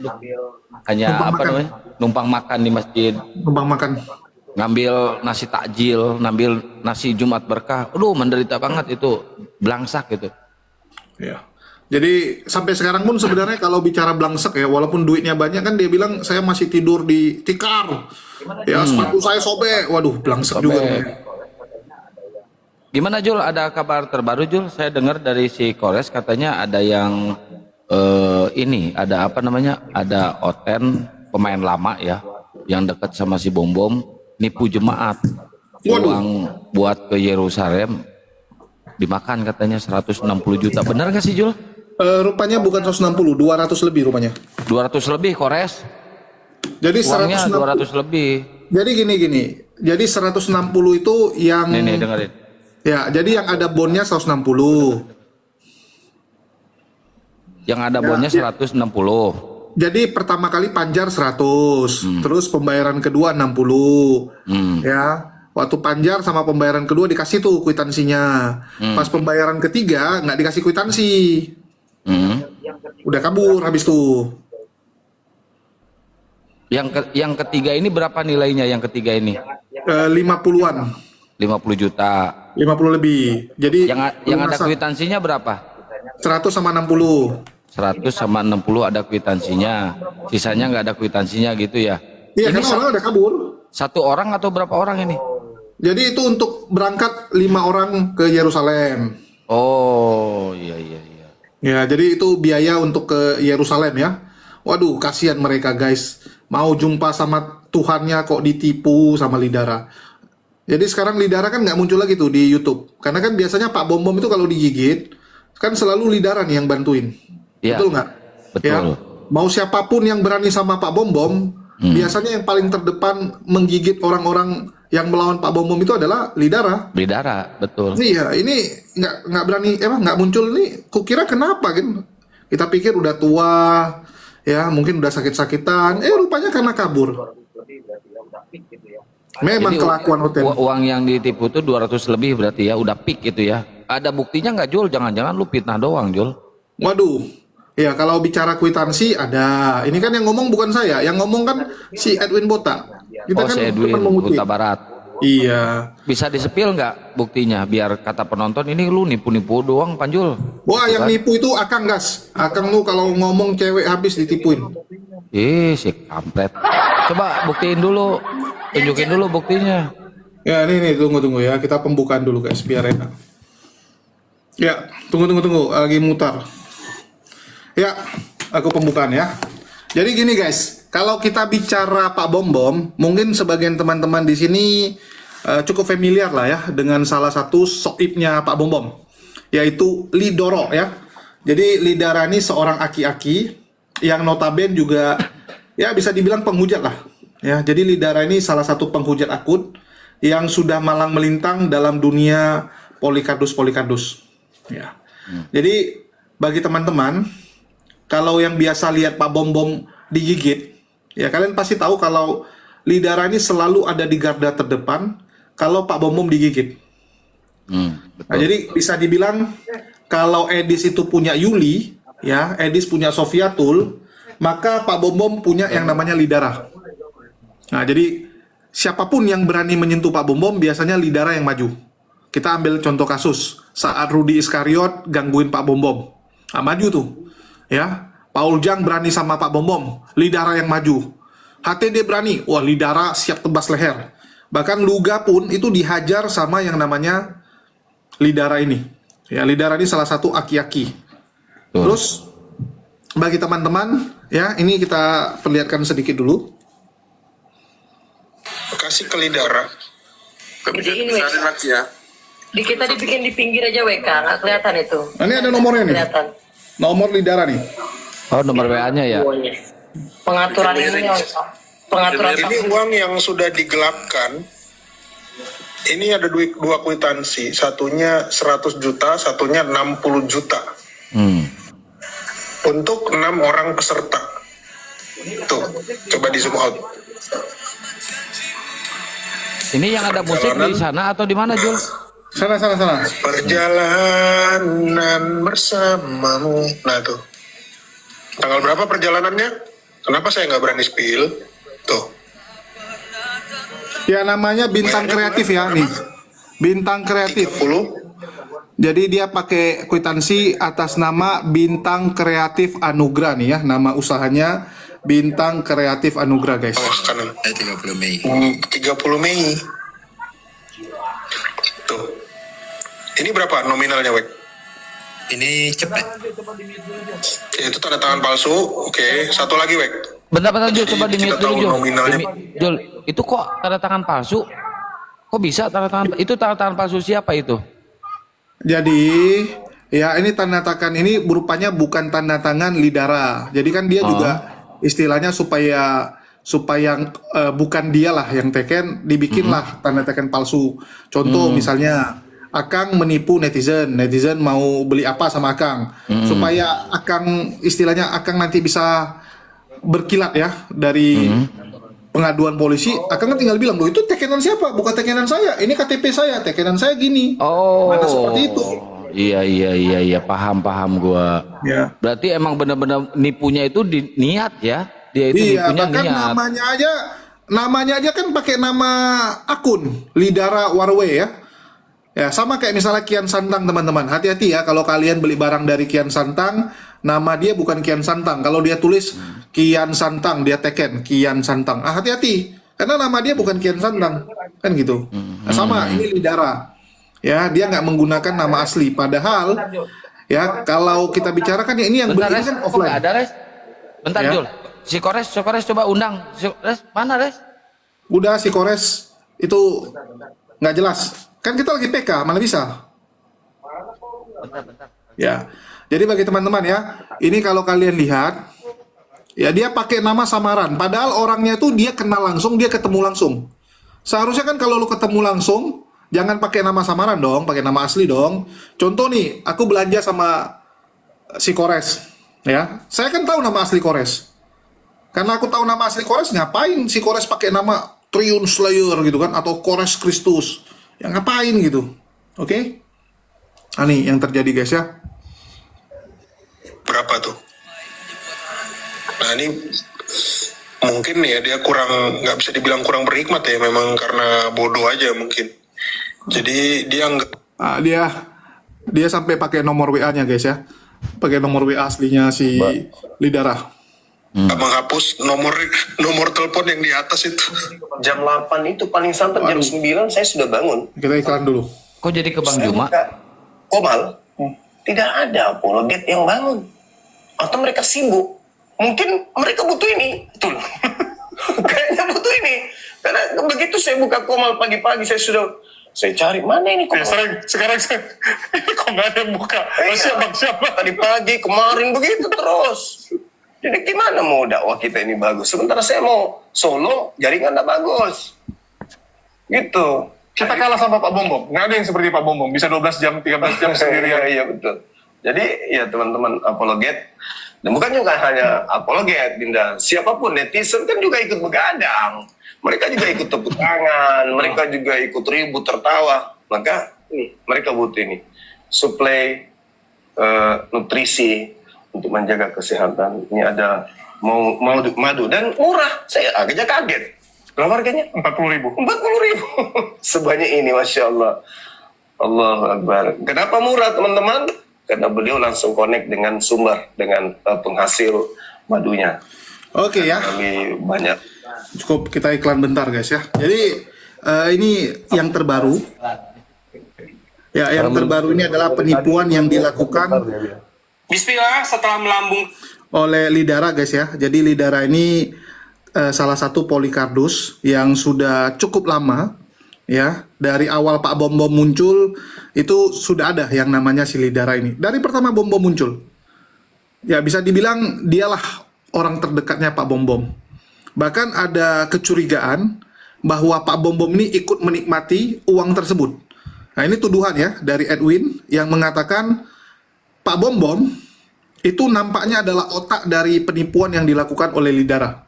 tuh. Hanya Numpang apa makan. namanya? Numpang makan di masjid. Numpang makan. Ngambil nasi takjil, ngambil nasi Jumat berkah. Aduh, menderita banget itu, belangsak gitu. Ya. Jadi sampai sekarang pun sebenarnya kalau bicara blangsek ya, walaupun duitnya banyak kan dia bilang saya masih tidur di tikar. Ya, sepatu saya sobek. Waduh, blangsek juga Sobek. namanya. Gimana Jul? Ada kabar terbaru Jul? Saya dengar dari si Kores katanya ada yang ini, ada apa namanya? Ada Oten pemain lama ya, yang dekat sama si Bom Bom, nipu jemaat. Waduh. Uang buat ke Yerusalem dimakan katanya 160 juta. Benar gak sih Jul? Rupanya bukan 160, 200 lebih rupanya. 200 lebih Kores. Jadi Uangnya 160. 200 lebih. Jadi gini. Jadi 160 itu yang Nih dengerin. ya, jadi yang ada bonnya 160. Yang ada Ya, bonnya ya. 160. Jadi pertama kali panjar 100, terus pembayaran kedua 60. Ya. Waktu panjar sama pembayaran kedua dikasih tuh kwitansinya. Pas pembayaran ketiga nggak dikasih kwitansi. Hmm. Udah kabur habis tuh. Yang ketiga ini berapa nilainya yang ketiga ini? 50-an. 50 juta. 50 lebih. Jadi Yang ada lunasan. kwitansinya berapa? 100 sama 60. 100 sama 60 ada kwitansinya. Sisanya nggak ada kwitansinya gitu ya. Iya, Ini karena orang udah kabur. satu orang atau berapa orang ini? Jadi itu untuk berangkat 5 orang ke Yerusalem. Oh, iya. Ya, jadi itu biaya untuk ke Yerusalem ya. Waduh, kasihan mereka guys. Mau jumpa sama Tuhannya kok ditipu sama Lidara. Jadi sekarang Lidara kan nggak muncul lagi tuh di YouTube. Karena kan biasanya Pak Bom Bom itu kalau digigit, kan selalu Lidara nih yang bantuin. Iya. Betul nggak? Betul. Ya. Mau siapapun yang berani sama Pak Bom Bom, biasanya yang paling terdepan menggigit orang-orang yang melawan Pak Bom Bom itu adalah Lidara. Bidara, betul. Iya, ini nggak berani, emang nggak muncul nih. Kukira kenapa kan? Kita pikir udah tua, ya mungkin udah sakit-sakitan. Rupanya karena kabur. Memang Jadi kelakuan hotel. uang yang ditipu tuh 200 lebih berarti ya, udah peak gitu ya. Ada buktinya nggak Jul? Jangan-jangan lu fitnah doang Jul. Waduh, ya kalau bicara kwitansi ada. Ini kan yang ngomong bukan saya, yang ngomong kan si Edwin Bota. Kita Oh, kan si Edwin cuma mengutip. Huta Barat. Iya. Bisa disepil nggak buktinya biar kata penonton ini lu nipu-nipu doang Panjul. Wah, yang nipu itu Akang gas. Akang tuh kalau ngomong cewek habis ditipuin. Si kampret. Coba buktiin dulu. Tunjukin dulu buktinya. Ya, nih tunggu ya. Kita pembukaan dulu guys biar enak. Ya, tunggu. Lagi mutar. Ya, aku pembukaan ya. Jadi gini guys, kalau kita bicara Pak Bom Bom, mungkin sebagian teman-teman di sini cukup familiar lah ya dengan salah satu soibnya Pak Bom Bom, yaitu Lidoro ya. Jadi Lidara ini seorang aki-aki yang notabene juga ya bisa dibilang penghujat lah. Ya, jadi Lidara ini salah satu penghujat akun yang sudah malang melintang dalam dunia polikardus. Ya. Jadi bagi teman-teman, kalau yang biasa lihat Pak Bom Bom digigit, ya kalian pasti tahu kalau Lidara ini selalu ada di garda terdepan kalau Pak Bom Bom digigit. Betul. Nah, jadi bisa dibilang kalau Edis itu punya Yuli, ya Edis punya Sofiatul, maka Pak Bom Bom punya yang namanya Lidara. Nah, jadi siapapun yang berani menyentuh Pak Bom Bom biasanya Lidara yang maju. Kita ambil contoh kasus saat Rudi Iskariot gangguin Pak Bom Bom. Nah, maju tuh. Ya, Paul Jang berani sama Pak Bom Bom, Lidara yang maju. HTD berani, wah Lidara siap tebas leher. Bahkan Luga pun itu dihajar sama yang namanya Lidara ini. Ya, Lidara ini salah satu aki-aki. Terus bagi teman-teman, ya ini kita perlihatkan sedikit dulu. Kasih ke Lidara. Gedein WK. Di kita dibikin di pinggir aja WK, nggak kelihatan itu. Nah, ini ada nomornya nih. Kelihatan. Nomor Lidara nih. Oh, nomor WA-nya ya. Pengaturan ini, pengaturan Ini uang yang sudah digelapkan. Ini ada dua kwitansi, satunya 100 juta, satunya 60 juta. Untuk 6 orang peserta. Tuh, coba di zoom out. Ini yang ada musik di sana atau di mana Jul? Sana. Perjalanan bersamamu. Nah tuh. Tanggal berapa perjalanannya? Kenapa saya nggak berani spill? Tuh. Ya namanya Bintang Kreatif ya nih. Bintang Kreatif. 30. Jadi dia pakai kwitansi atas nama Bintang Kreatif Anugrah nih ya. Nama usahanya Bintang Kreatif Anugrah guys. Bawah kanan. 30 Mei. 30 Mei. Tuh. Ini berapa nominalnya, Wek? Ini cepet. Ya, itu tanda tangan palsu. Oke, satu lagi, Wek. Bentar Jul, coba di Kita mute dulu tahu Jul. nominalnya. Jul, itu kok tanda tangan palsu? Kok bisa tanda tangan? Itu tanda tangan palsu siapa itu? Jadi ya ini tanda tangan ini berupanya bukan tanda tangan Lidara. Jadi kan dia juga istilahnya supaya bukan dialah yang teken, dibikinlah tanda tangan palsu. Contoh misalnya Akang menipu netizen mau beli apa sama Akang, supaya Akang istilahnya Akang nanti bisa berkilat ya dari pengaduan polisi. Akang kan tinggal bilang, loh itu tekenan siapa? Bukan tekenan saya, ini KTP saya, tekenan saya gini. Oh. Mana seperti itu. Iya, paham gua. Ya. Berarti emang benar-benar nipunya itu niat ya. Dia itu Iya, nipunya bahkan niat. namanya aja kan pakai nama akun Lidara Warwe ya. Ya, sama kayak misalnya Kian Santang teman-teman. Hati-hati ya kalau kalian beli barang dari Kian Santang, nama dia bukan Kian Santang. Kalau dia tulis Kian Santang, dia teken Kian Santang. Hati-hati. Karena nama dia bukan Kian Santang. Kan gitu. Nah, sama ini Lidara. Ya, dia nggak menggunakan nama asli. Padahal ya kalau kita bicarakan ya ini yang Bentar, beli Res. kan Kok offline. nggak ada, Res? Bentar, Ya. Jul. Si Kores coba undang. Res, mana, Res? Udah si Kores itu nggak jelas. Kan kita lagi PK, mana bisa? Ya. Jadi bagi teman-teman ya, ini kalau kalian lihat, ya dia pakai nama samaran. Padahal orangnya itu dia kenal langsung, dia ketemu langsung. Seharusnya kan kalau lu ketemu langsung, jangan pakai nama samaran dong, pakai nama asli dong. Contoh nih, aku belanja sama si Kores, ya. Saya kan tahu nama asli Kores. Karena aku tahu nama asli Kores, ngapain si Kores pakai nama Triun Slayer gitu kan, atau Kores Kristus? Ya ngapain gitu, oke? Nah nih yang terjadi guys ya. Berapa tuh? Nah ini mungkin ya dia kurang, nggak bisa dibilang kurang berhikmat ya, memang karena bodoh aja mungkin. Jadi dia nggak Ah, dia sampai pakai nomor WA-nya guys ya, pakai nomor WA aslinya si Lidara. menghapus nomor telepon yang di atas itu. Jam 8 itu paling sampai jam 9 saya sudah bangun. Kita iklan dulu. Kok jadi ke Bang Saya Juma? buka Komal, tidak ada apologet yang bangun. Atau mereka sibuk. Mungkin mereka butuh ini. Betul. Kayaknya butuh ini. Karena begitu saya buka Komal pagi-pagi, saya cari, mana ini Komal? Sekarang saya ini kok nggak ada yang buka. Siapa? Tadi pagi, kemarin begitu terus. Jadi gimana mau dakwah kita ini bagus? Sementara saya mau solo, jaringan nggak bagus. Gitu. Kita kalah sama Pak Bombom. Nggak ada yang seperti Pak Bombom. Bisa 12 jam, 13 jam sendirian. Iya, betul. Jadi ya teman-teman apologet, dan bukan juga hanya apologet, Dinda. Siapapun netizen kan juga ikut begadang. Mereka juga ikut tepuk tangan, mereka juga ikut ribut tertawa. Maka ini mereka butuh ini suplai nutrisi untuk menjaga kesehatan. Ini ada madu dan murah. Saya agaknya kaget. Berapa harganya? 40.000. 40.000. Sebanyak ini, Masya Allah. Allahu Akbar. Kenapa murah, teman-teman? Karena beliau langsung connect dengan sumber, dengan penghasil madunya. Oke ya, Kami banyak. cukup kita iklan bentar guys ya. Jadi ini yang terbaru. Ya, yang terbaru ini adalah penipuan yang dilakukan Bismillah setelah melambung oleh Lidara guys ya. Jadi Lidara ini salah satu polikardus yang sudah cukup lama ya. Dari awal Pak Bom Bom muncul itu sudah ada yang namanya si Lidara ini. Dari pertama Bom Bom muncul. Ya bisa dibilang dialah orang terdekatnya Pak Bom Bom. Bahkan ada kecurigaan bahwa Pak Bom Bom ini ikut menikmati uang tersebut. Nah ini tuduhan ya dari Edwin yang mengatakan Pak Bom Bom itu nampaknya adalah otak dari penipuan yang dilakukan oleh Lidara.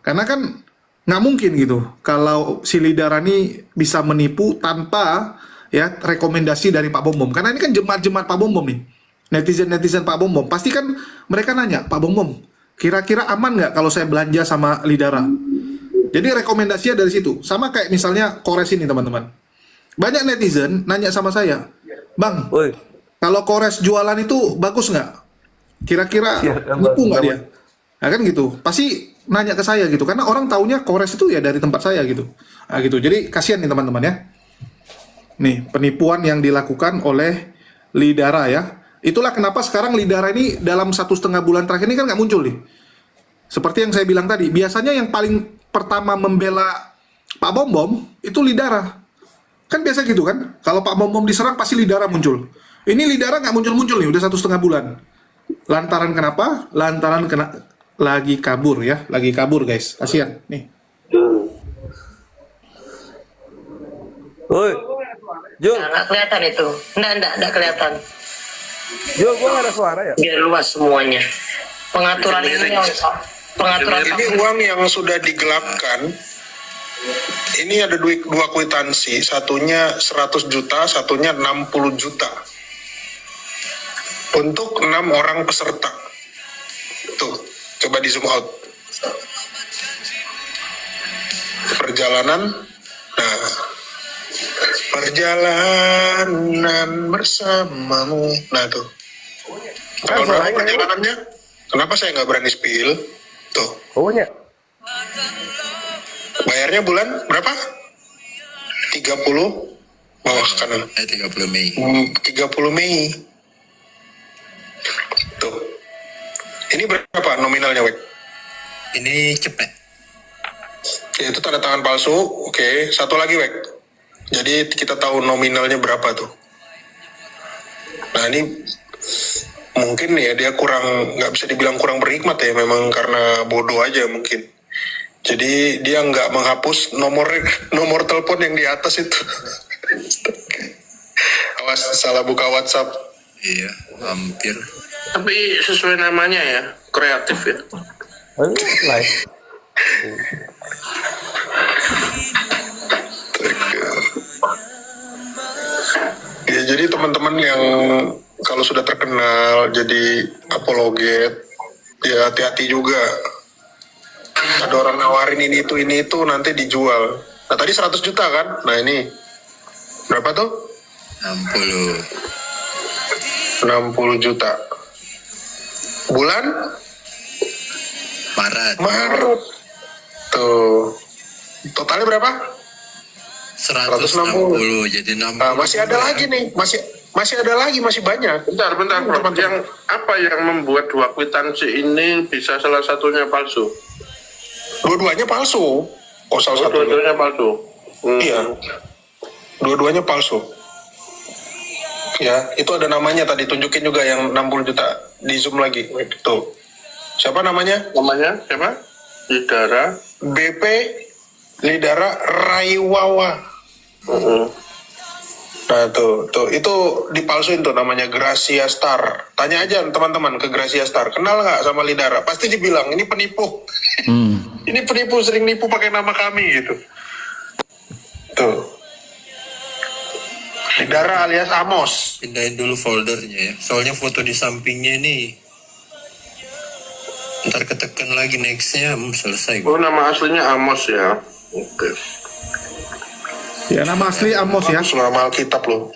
Karena kan nggak mungkin gitu kalau si Lidara ini bisa menipu tanpa ya rekomendasi dari Pak Bom Bom. Karena ini kan jemaat-jemaat Pak Bom Bom nih. Netizen-netizen Pak Bom Bom. Pasti kan mereka nanya, Pak Bom Bom, kira-kira aman nggak kalau saya belanja sama Lidara? Jadi rekomendasinya dari situ. Sama kayak misalnya Kores ini teman-teman. Banyak netizen nanya sama saya, Bang, kalau Kores jualan itu bagus nggak? Kira-kira nipu nggak dia? Nah kan gitu. Pasti nanya ke saya gitu. Karena orang taunya Kores itu ya dari tempat saya gitu. Nah gitu. Jadi kasihan nih teman-teman ya. Nih penipuan yang dilakukan oleh Lidara ya. Itulah kenapa sekarang Lidara ini dalam 1,5 bulan terakhir ini kan nggak muncul nih. Seperti yang saya bilang tadi, biasanya yang paling pertama membela Pak Bom Bom itu Lidara. Kan biasa gitu kan? Kalau Pak Bom Bom diserang pasti Lidara muncul. Ini Lidara nggak muncul-muncul nih, udah 1,5 bulan. Lantaran kenapa? Lantaran lagi kabur ya, lagi kabur guys. Kasihan nih. Woi, Jul, Nggak kelihatan itu. Nggak kelihatan. Jul, gua nggak ada suara ya? Biar luas semuanya. Pengaturan ini pengaturan Ini uang yang sudah digelapkan. Ini ada dua kwitansi, satunya 100 juta, satunya 60 juta. Untuk 6 orang peserta. Tuh, coba di zoom out. Perjalanan. Nah, perjalanan bersamamu. Nah tuh. Kalau berapa perjalanannya? Kenapa saya nggak berani spill? Tuh. Pokoknya. Bayarnya bulan berapa? 30 bawah kanan. 30 Mei. 30 Mei. Tuh. Ini berapa nominalnya, Wek? Ini cepet. Ya, itu tanda tangan palsu. Oke, satu lagi, Wek. Jadi kita tahu nominalnya berapa tuh. Nah, ini mungkin ya dia nggak bisa dibilang kurang berhikmat ya, memang karena bodoh aja mungkin. Jadi dia nggak menghapus nomor telepon yang di atas itu. Awas salah buka WhatsApp. Iya, hampir. Tapi sesuai namanya ya, kreatif ya. Oh, live. Ya, jadi teman-teman yang kalau sudah terkenal jadi apologet, ya hati-hati juga. Ada orang nawarin ini itu nanti dijual. Nah tadi 100 juta kan? Nah ini berapa tuh? 60 juta. Bulan? Maret. Tuh. Totalnya berapa? 160, jadi 60. Nah, masih ada lagi nih, masih ada lagi, masih banyak. Bentar, Bro. Yang apa yang membuat dua kwitansi ini bisa salah satunya palsu? Dua-duanya palsu. Oh, salah satunya. Dua-duanya palsu. Iya. Dua-duanya palsu. Ya, itu ada namanya tadi, tunjukin juga yang 60 juta. Di zoom lagi. Tuh. Siapa namanya? Namanya siapa? Lidara. BP Lidara Raiwawa. Nah tuh itu dipalsuin tuh, namanya Gracia Star. Tanya aja teman-teman ke Gracia Star, kenal nggak sama Lidara? Pasti dibilang ini penipu. Ini penipu, sering nipu pakai nama kami gitu. Tuh. Lidara alias Amos. Pindahin dulu foldernya ya. Soalnya foto di sampingnya ini. Ntar ketekan lagi nextnya selesai. Oh, nama aslinya Amos ya. Oke. Ya nama asli Amos ya. Nama Alkitab loh.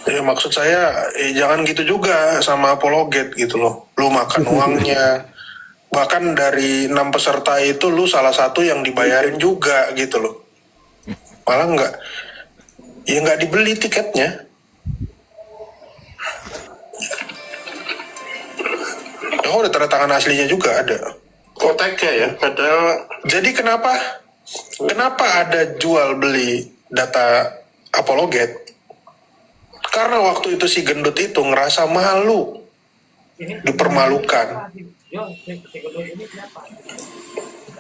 Ya maksud saya, jangan gitu juga sama apologet gitu loh. Lu makan uangnya. Bahkan dari 6 peserta itu lu salah satu yang dibayarin juga gitu loh. Malah nggak dibeli tiketnya. Oh, udah tanda tangan aslinya juga ada. Koteknya ya, padahal. Jadi kenapa ada jual beli data apologet? Karena waktu itu si gendut itu ngerasa malu, dipermalukan.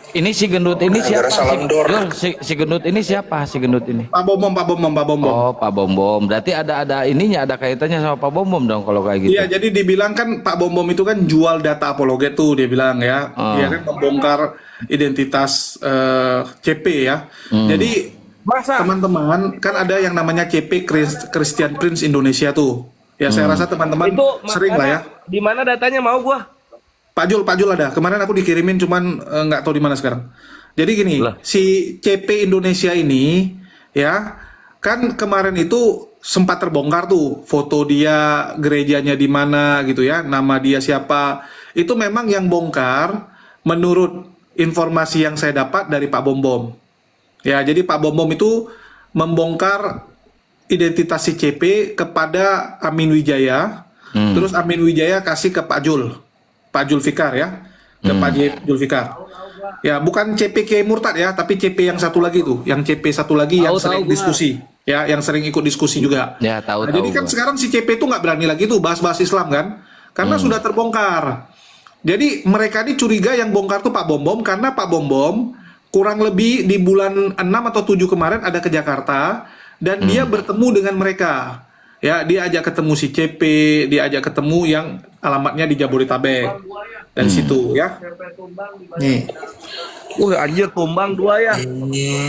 Ini si gendut ini siapa? Gara-gara salam dor. Si gendut ini siapa? Si gendut ini? Pak Bom Bom. Oh, Pak Bom Bom. Berarti ada ininya, ada kaitannya sama Pak Bom Bom dong kalau kayak gitu. Iya, jadi dibilang kan Pak Bom Bom itu kan jual data apologet tuh, dia bilang ya. Dia kan membongkar identitas CP ya. Jadi teman-teman kan ada yang namanya CP Christian Prince Indonesia tuh. Ya saya rasa teman-teman Itu sering lah ya. Di mana datanya mau gua? Pak Jul ada. Kemarin aku dikirimin cuman nggak tahu di mana sekarang. Jadi gini, Lah. si CP Indonesia ini ya kan kemarin itu sempat terbongkar tuh foto dia gerejanya di mana gitu ya, nama dia siapa. Itu memang yang bongkar menurut informasi yang saya dapat dari Pak Bom Bom. Ya, jadi Pak Bom Bom itu membongkar identitas si CP kepada Amin Wijaya. Terus Amin Wijaya kasih ke Pak Julfikar ya, ke Pak Julfikar. Ya, bukan CP Kiai Murtad ya, tapi CP yang satu lagi tuh, yang CP satu lagi yang sering diskusi, ya, yang sering ikut diskusi juga. Ya, tahu. Jadi kan gua. sekarang si CP itu nggak berani lagi tuh bahas-bahas Islam kan, karena sudah terbongkar. Jadi mereka ini curiga yang bongkar tuh Pak Bom Bom, karena Pak Bom Bom kurang lebih di bulan 6 atau 7 kemarin ada ke Jakarta dan dia bertemu dengan mereka. Ya, dia ajak ketemu si CP, dia ajak ketemu yang alamatnya di Jabodetabek. Dari situ ya. Nih. Anjir tumbang 2 ya.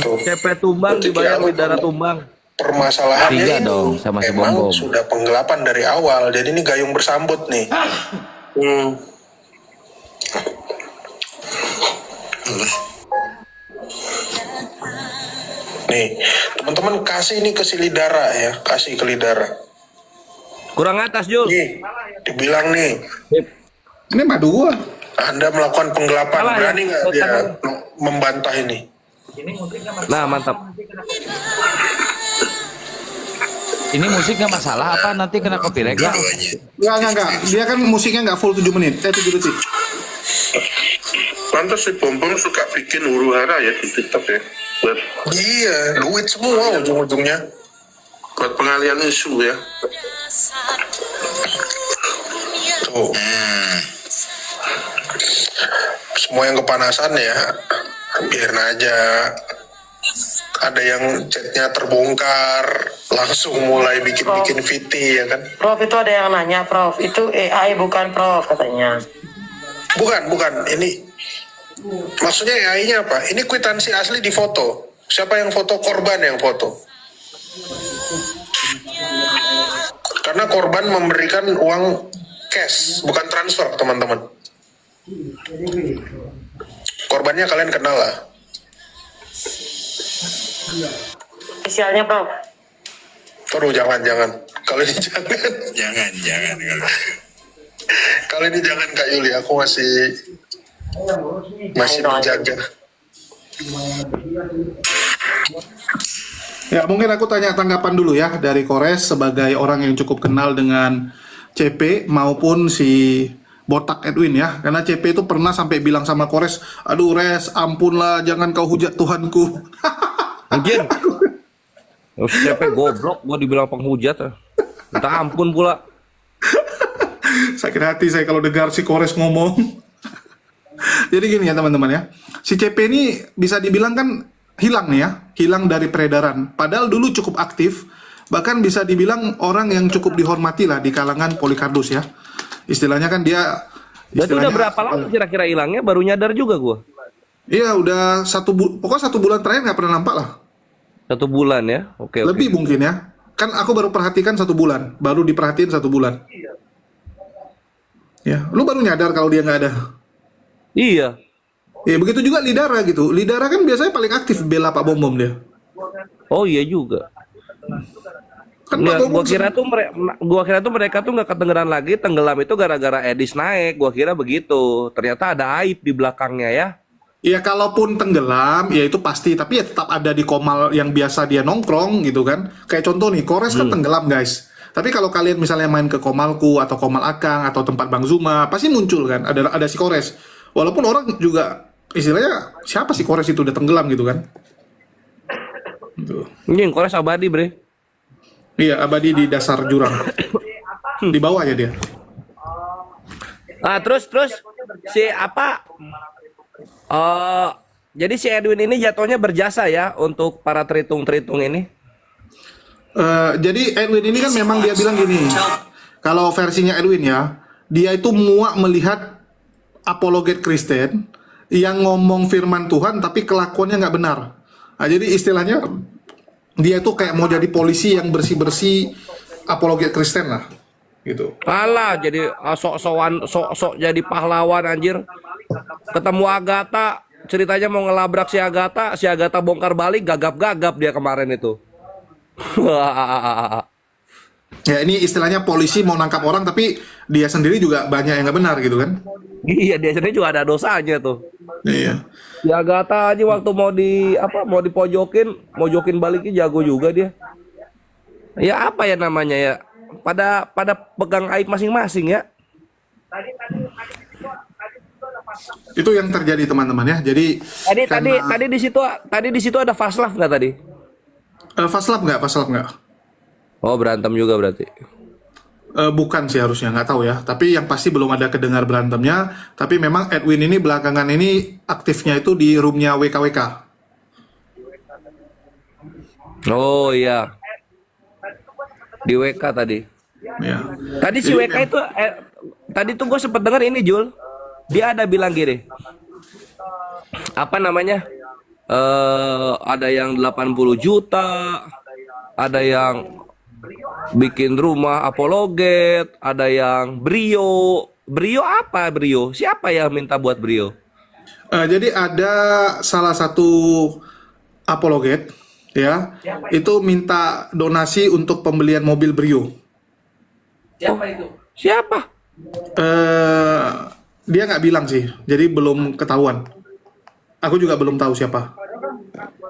CP tumbang dibayar bidara tumbang. Permasalahannya 3 ini dong sama si Bom memang Bom. sudah penggelapan dari awal. Jadi ini gayung bersambut nih. Nih, teman-teman kasih ini ke si Lidara ya, kasih ke Lidara. Kurang atas, Jul. Nih, dibilang nih, Ini madu gua. Anda melakukan penggelapan, Salah ya? berani nggak dia membantah ini? Nah, mantap. Ini musik nggak masalah apa nanti kena copyright nggak? Enggak. Dia kan musiknya nggak full 7 menit. 7 detik. Pantas si Bom Bom suka bikin huru hara ya di TikTok ya. Iya, duit semua ujung-ujungnya. Buat pengalian isu ya. Tuh. Semua yang kepanasan ya, biarin aja. Ada yang chatnya terbongkar, langsung mulai bikin-bikin VT ya kan? Prof, itu ada yang nanya, Prof. Itu AI bukan, Prof, katanya. Bukan. Ini maksudnya AI-nya apa? Ini kwitansi asli di foto. Siapa yang foto? Korban yang foto. Karena korban memberikan uang cash, bukan transfer, teman-teman. Korbannya kalian kenal lah. Inisialnya, Prof. Aduh, jangan. Kalau ini jangan. Jangan. Kalau ini jangan Kak Yuli, aku masih menjaga. Ya, mungkin aku tanya tanggapan dulu ya dari Kores sebagai orang yang cukup kenal dengan CP maupun si Botak Edwin ya. Karena CP itu pernah sampai bilang sama Kores, "Aduh Res, ampunlah, jangan kau hujat Tuhanku." Anjir. CP goblok, gua dibilang penghujat. Minta ampun pula. Sakit hati saya kalau dengar si Kores ngomong. Jadi gini ya teman-teman ya, si CP ini bisa dibilang kan hilang nih ya, hilang dari peredaran. Padahal dulu cukup aktif, bahkan bisa dibilang orang yang cukup dihormati lah di kalangan Polikardus ya. Istilahnya kan dia. Berarti udah berapa lama kira-kira hilangnya? Baru nyadar juga gua. Iya udah pokoknya 1 bulan terakhir nggak pernah nampak lah. 1 bulan ya, oke. Lebih mungkin ya. Kan aku baru perhatikan 1 bulan, baru diperhatiin 1 bulan. Ya, lu baru nyadar kalau dia nggak ada. Iya. Ya begitu juga Lidara gitu. Lidara kan biasanya paling aktif bela Pak Bom Bom dia. Oh iya juga. Kan Pak Nggak, Bom Bom gua kira tuh mereka tuh nggak kedengeran lagi tenggelam itu gara-gara Edis naik. Gua kira begitu. Ternyata ada aib di belakangnya ya. ya kalaupun tenggelam ya itu pasti, tapi ya tetap ada di Komal yang biasa dia nongkrong gitu kan. Kayak contoh nih, Kores kan tenggelam guys. Tapi kalau kalian misalnya main ke Komalku atau Komal Akang atau tempat Bang Zuma, pasti muncul kan, ada si Kores. Walaupun orang juga istilahnya siapa sih Kores itu udah tenggelam gitu kan. Gitu. Ini Kores abadi, Bre. Iya, abadi di dasar jurang. Di bawah ya dia. Ah, terus si apa? Jadi si Edwin ini jatuhnya berjasa ya untuk para teritung-teritung ini. Jadi Edwin ini kan memang dia bilang gini, kalau versinya Edwin ya, dia itu muak melihat apologet Kristen yang ngomong firman Tuhan tapi kelakuannya nggak benar. Nah, jadi istilahnya dia itu kayak mau jadi polisi yang bersih-bersih apologet Kristen lah. gitu. Alah, jadi sok-sok jadi pahlawan anjir. Ketemu Agatha, ceritanya mau ngelabrak si Agatha bongkar balik, gagap-gagap dia kemarin itu. Ya ini istilahnya polisi mau nangkap orang tapi dia sendiri juga banyak yang nggak benar gitu kan? Iya, dia sendiri juga ada dosanya tuh. Iya. Si Agatha aja waktu mau dipojokin baliknya jago juga dia. Ya apa ya namanya ya? Pada pegang aib masing-masing ya. Itu yang terjadi teman-teman ya. Jadi Tadi di situ ada fast love nggak tadi? fast lap nggak? Oh, berantem juga berarti. Bukan sih harusnya, nggak tahu ya. Tapi yang pasti belum ada kedengar berantemnya. Tapi memang Edwin ini belakangan ini aktifnya itu di roomnya WKWK. Oh iya. Di WK tadi. Ya. Tadi si Jadi WK itu tadi tuh gue sempet denger ini Jul. Dia ada bilang gini. Apa namanya? Ada yang 80 juta, ada yang bikin rumah apologet, ada yang Brio. Brio apa Brio? Siapa yang minta buat Brio? Jadi ada salah satu apologet ya, itu minta donasi untuk pembelian mobil Brio. Siapa itu? Siapa? Dia nggak bilang sih, jadi belum ketahuan. Aku juga belum tahu siapa.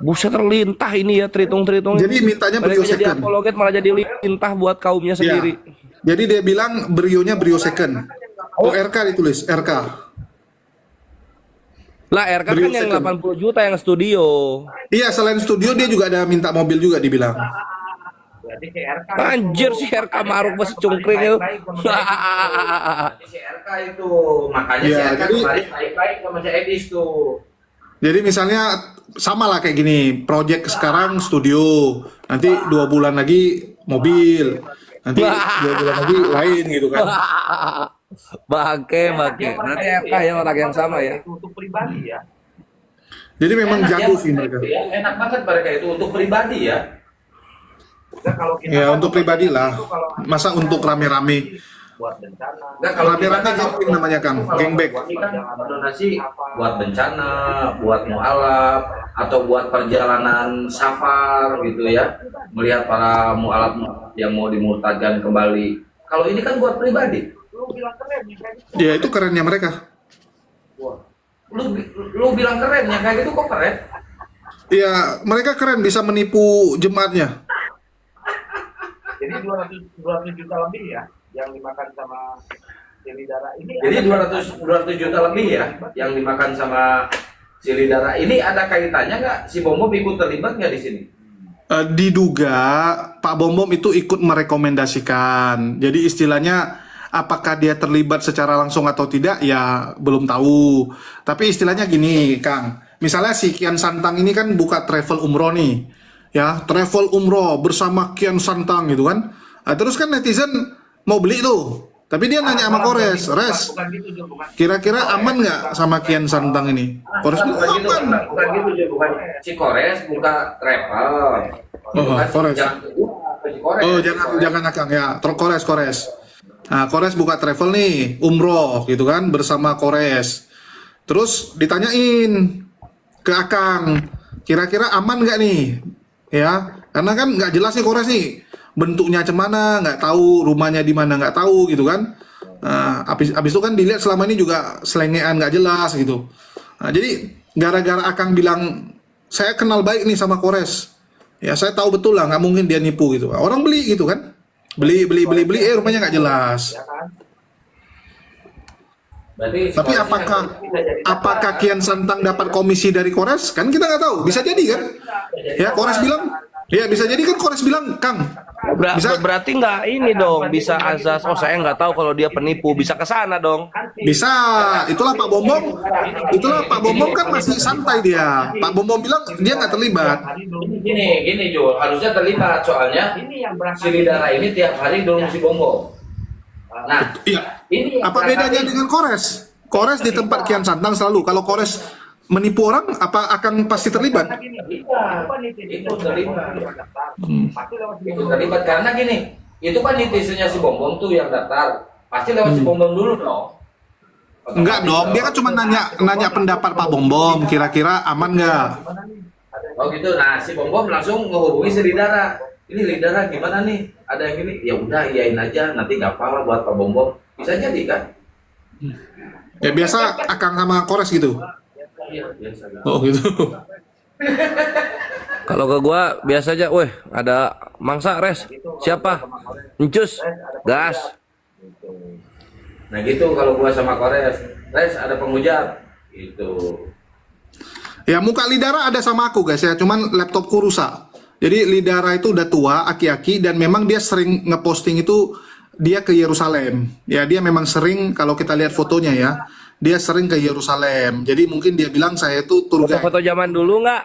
Buset, terlintah ini ya, tritung-tritung. Jadi mintanya Brio Mereka jadi second. apologet malah jadi lintah buat kaumnya Ya. sendiri. Jadi dia bilang Brio-nya Brio second. Oh, RK ditulis, RK. Lah RK Brio kan yang second. 80 juta yang studio. Iya, selain studio dia juga ada minta mobil juga dibilang. Anjir, si RK Maruk masih cungkring itu. Si RK itu makanya Ya, si RK jadi- kemarin baik-baik sama si Edis tuh. Jadi misalnya sama lah kayak gini, project sekarang studio, nanti 2 bulan lagi mobil, nanti 2 bulan lagi lain gitu kan. Bangke. Berarti RK ya orang yang sama ya. Jadi memang Enak jago ya, sih mereka. ya, enak banget mereka itu untuk pribadi ya. Ya untuk pribadi lah, masa untuk rame-rame. Nah, kalau Rame-rame kita kan geng namanya Kang, gengback. ini kan donasi buat bencana, buat mualaf atau buat perjalanan safar gitu ya, melihat para mualaf yang mau dimurtadkan kembali. Kalau ini kan buat pribadi. Ya itu kerennya mereka. Lu bilang keren ya, kayak gitu kok keren? Ya mereka keren bisa menipu jemaatnya. Jadi 200 juta lebih ya yang dimakan sama Silidara ini. Jadi 200 juta lebih ya yang dimakan sama Silidara. Ini ada kaitannya nggak? Si Bom Bom ikut terlibat nggak di sini? Diduga Pak Bom Bom itu ikut merekomendasikan. Jadi istilahnya apakah dia terlibat secara langsung atau tidak ya belum tahu. Tapi istilahnya gini Kang, misalnya si Kian Santang ini kan buka travel umroh nih, ya travel umroh bersama Kian Santang gitu kan. Nah, terus kan netizen mau beli tuh, tapi dia nanya sama Kores, Res, kira-kira aman nggak sama Kian Santang ini? Kores bilang Bukan gitu, aman. bukan gitu, bukan. Si Kores buka travel. Oh, Kores. Si Kores. Oh jangan Akang ya, Kores. Nah Kores buka travel nih, umroh gitu kan bersama Kores. Terus ditanyain ke Akang, kira-kira aman nggak nih? Ya, karena kan nggak jelas nih Kores nih, bentuknya cemana, nggak tahu rumahnya di mana, nggak tahu gitu kan. Nah, abis itu kan dilihat selama ini juga selengean nggak jelas gitu. Nah, jadi gara-gara Akang bilang saya kenal baik nih sama Kores, ya saya tahu betul lah nggak mungkin dia nipu gitu. Orang beli gitu kan, beli, rumahnya nggak jelas. Berarti si Tapi Kores apakah Kian Santang dapat komisi dari Kores? Kan kita nggak tahu. Bisa jadi kan? Ya Kores bilang, ya bisa jadi kan Kores bilang, Kang. Bisa. Berarti nggak ini dong, bisa azas. Oh saya nggak tahu kalau dia penipu, bisa ke sana dong. Bisa. Itulah Pak Bom Bom. Itulah Pak Bom Bom kan masih santai dia. Pak Bom Bom bilang dia nggak terlibat. Gini Jul, harusnya terlibat soalnya Silidara ini tiap hari dulu si Bom Bom. Nah, Iya. ini yang Apa bedanya dengan Kores? Kores di tempat Kian Santang selalu. Kalau Kores menipu orang, apa akan pasti terlibat? itu terlibat karena gini, Itu kan netizennya si Bom tuh yang daftar. Pasti lewat si Bom dulu dong. Enggak dong, dia kan cuma nanya pendapat Pak Bom, kira-kira aman nggak? Oh gitu. Nah, si Bom langsung menghubungi si Lidara. Ini Lidara gimana nih? Ada yang gini? Ya udah, iyain aja. Nanti gampang lah buat Pak Bom. Bisa jadi kan? Ya biasa Akang sama Kores gitu. Iya, biasa. Oh gitu. Kalau ke gua biasa aja, weh, ada mangsa res. Siapa? Encus. Gas. Nah gitu kalau gua sama Kores. Res ada pengujar. Gitu. Ya muka Lidara ada sama aku guys ya, cuman laptopku rusak. Jadi Lidara itu udah tua, aki-aki, dan memang dia sering ngeposting itu dia ke Yerusalem. Ya dia memang sering, kalau kita lihat fotonya ya, dia sering ke Yerusalem. Jadi mungkin dia bilang saya itu tour guide. Foto-foto zaman dulu nggak?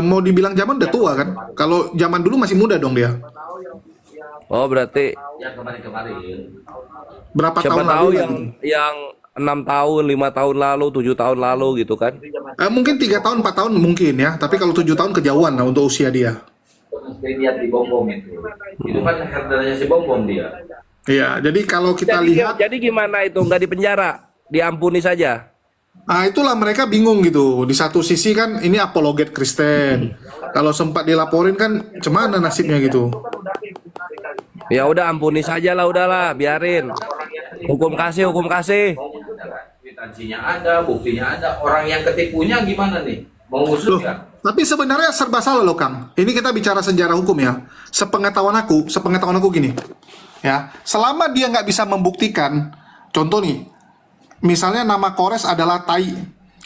Mau dibilang zaman udah tua kan? Kalau zaman dulu masih muda dong dia. Oh berarti Ya kemarin-kemarin. Berapa siapa tahun tahu lalu? yang 6 tahun, 5 tahun lalu, 7 tahun lalu gitu kan? Mungkin 3 tahun, 4 tahun mungkin ya. Tapi kalau 7 tahun kejauhan lah untuk usia dia. Mesti lihat di Bom itu. Itu kan herdernya si Bom dia. Iya, jadi kalau kita lihat, Jadi gimana itu? Nggak dipenjara? Diampuni saja? itulah mereka bingung gitu. Di satu sisi kan ini apologet Kristen. Kalau sempat dilaporin kan cemana nasibnya gitu. Ya udah ampuni saja lah, udahlah, biarin. Hukum kasih, hukum kasih. Kwitansinya ada, buktinya ada. Orang yang ketipunya gimana nih? Mau ngusut Loh, ya? tapi sebenarnya serba salah loh Kang. Ini kita bicara sejarah hukum ya. Sepengetahuan aku gini. Ya, selama dia nggak bisa membuktikan, contoh nih, misalnya nama Kores adalah Tai.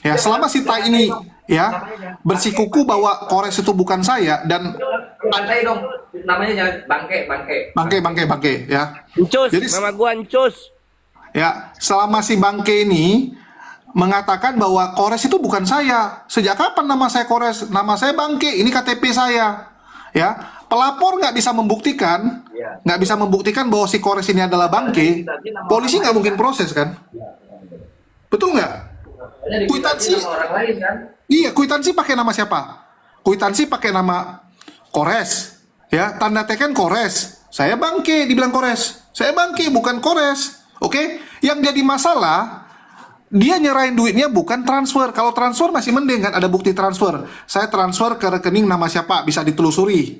Ya, selama si Tai ini ya bersikuku bahwa Kores itu bukan saya dan Bantai dong. Namanya jangan bangke. ya. Encus, Jadi- nama gua Encus. Ya, selama si Bangke ini mengatakan bahwa Kores itu bukan saya. Sejak kapan nama saya Kores? Nama saya Bangke, ini KTP saya. Ya, pelapor nggak bisa membuktikan, bahwa si Kores ini adalah Bangke. Polisi nggak mungkin proses kan? Betul nggak? Kwitansi, orang lain kan? iya, kwitansi pakai nama siapa? Kwitansi pakai nama Kores. Ya, tanda teken Kores. Saya Bangke, dibilang Kores. Saya Bangke, bukan Kores. Oke? Yang jadi masalah, dia nyerahin duitnya bukan transfer. Kalau transfer masih mending kan, ada bukti transfer. Saya transfer ke rekening nama siapa, bisa ditelusuri.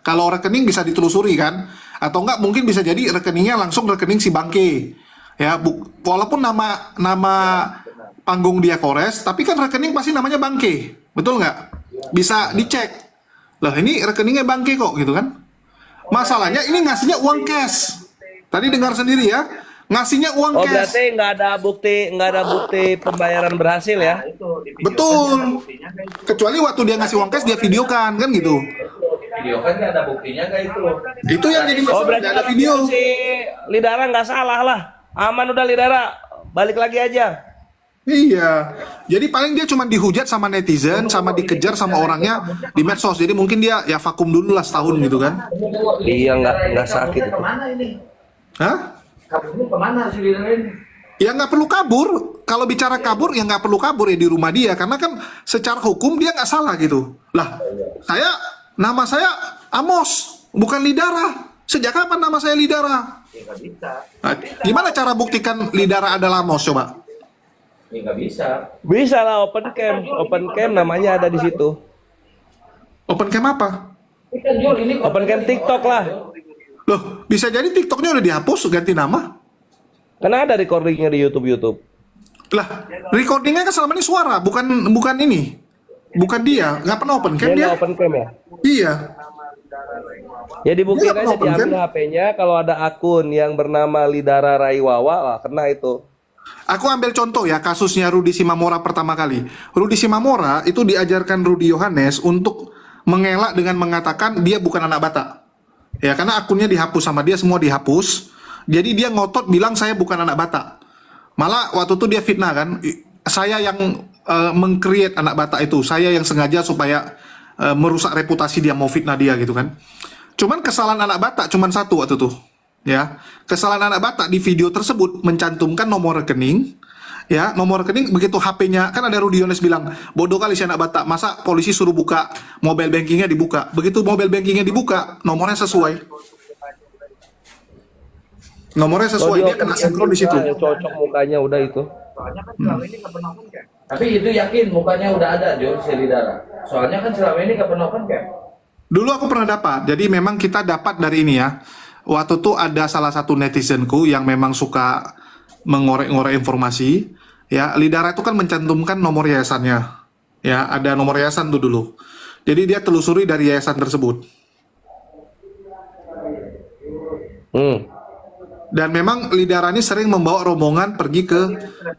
Kalau rekening bisa ditelusuri kan, atau enggak mungkin bisa jadi rekeningnya langsung rekening si Bangke. Ya, walaupun nama panggung dia Kores, tapi kan rekening pasti namanya Bangke. Betul nggak? Bisa dicek. Lah ini rekeningnya Bangke kok gitu kan? Masalahnya ini ngasihnya uang cash. Tadi dengar sendiri ya, ngasihnya uang Oh cash. berarti nggak ada bukti pembayaran berhasil ya? Betul. Kecuali waktu dia ngasih uang cash dia videokan kan gitu. Video kan nggak ada buktinya kayak itu. Itu yang jadi Oh masalah, berarti nggak ada kalau video. si Lidara nggak salah lah. Aman udah Lidara, balik lagi aja. Iya. Jadi paling dia cuma dihujat sama netizen, sama dikejar sama orangnya di medsos. Jadi mungkin dia ya vakum dulu lah setahun gitu kan. Iya nggak sakit. Kaburnya kemana ini? Hah? Kaburnya kemana si Lidara ini? Ya nggak perlu kabur. Kalau bicara kabur ya nggak perlu kabur ya di rumah dia. Karena kan secara hukum dia nggak salah gitu. Lah, nama saya Amos, bukan Lidara. Sejak kapan nama saya Lidara? Nah, gimana cara buktikan Lidara adalah Amos coba? Ya nggak bisa. Bisa lah open cam namanya ada di situ. Open cam apa? Ini kan Jul, ini Open cam TikTok lah. Loh, bisa jadi TikToknya udah dihapus, ganti nama. Karena ada recordingnya di YouTube. Lah, recordingnya kan selama ini suara, bukan ini. Bukan dia, nggak pernah open cam Dia dia. nggak open cam ya? Iya. Ya dibuktiin Dia nggak aja, open cam. diambil HP-nya. Kalau ada akun yang bernama Lidara Raiwawa lah, kena itu. Aku ambil contoh ya, kasusnya Rudi Simamora pertama kali. Rudi Simamora itu diajarkan Rudi Yohanes untuk mengelak dengan mengatakan dia bukan anak Batak. Ya, karena akunnya dihapus sama dia, semua dihapus. Jadi dia ngotot bilang saya bukan anak Batak. Malah waktu itu dia fitnah kan, saya yang meng-create anak Batak itu, saya yang sengaja supaya merusak reputasi dia, mau fitnah dia gitu kan. Cuman kesalahan anak Batak cuman satu waktu itu. Ya, kesalahan anak Batak di video tersebut mencantumkan nomor rekening. Ya, nomor rekening begitu HP-nya kan ada Rudi Yohanes bilang, bodoh kali si anak Batak, masa polisi suruh buka mobile bankingnya dibuka. Begitu mobile bankingnya dibuka, nomornya sesuai. Nomornya Kalau sesuai, dia kena sinkron di situ. Cocok mukanya udah itu. Soalnya kan selama ini nggak pernah open cam. Tapi itu yakin mukanya udah ada Jul Selidara. Soalnya kan selama ini nggak pernah open cam. Dulu aku pernah dapat, jadi memang kita dapat dari ini ya. Waktu itu ada salah satu netizenku yang memang suka mengorek-ngorek informasi. Ya, Lidara itu kan mencantumkan nomor yayasannya. Ya, ada nomor yayasan tuh dulu. Jadi dia telusuri dari yayasan tersebut. Dan memang Lidara ini sering membawa rombongan pergi ke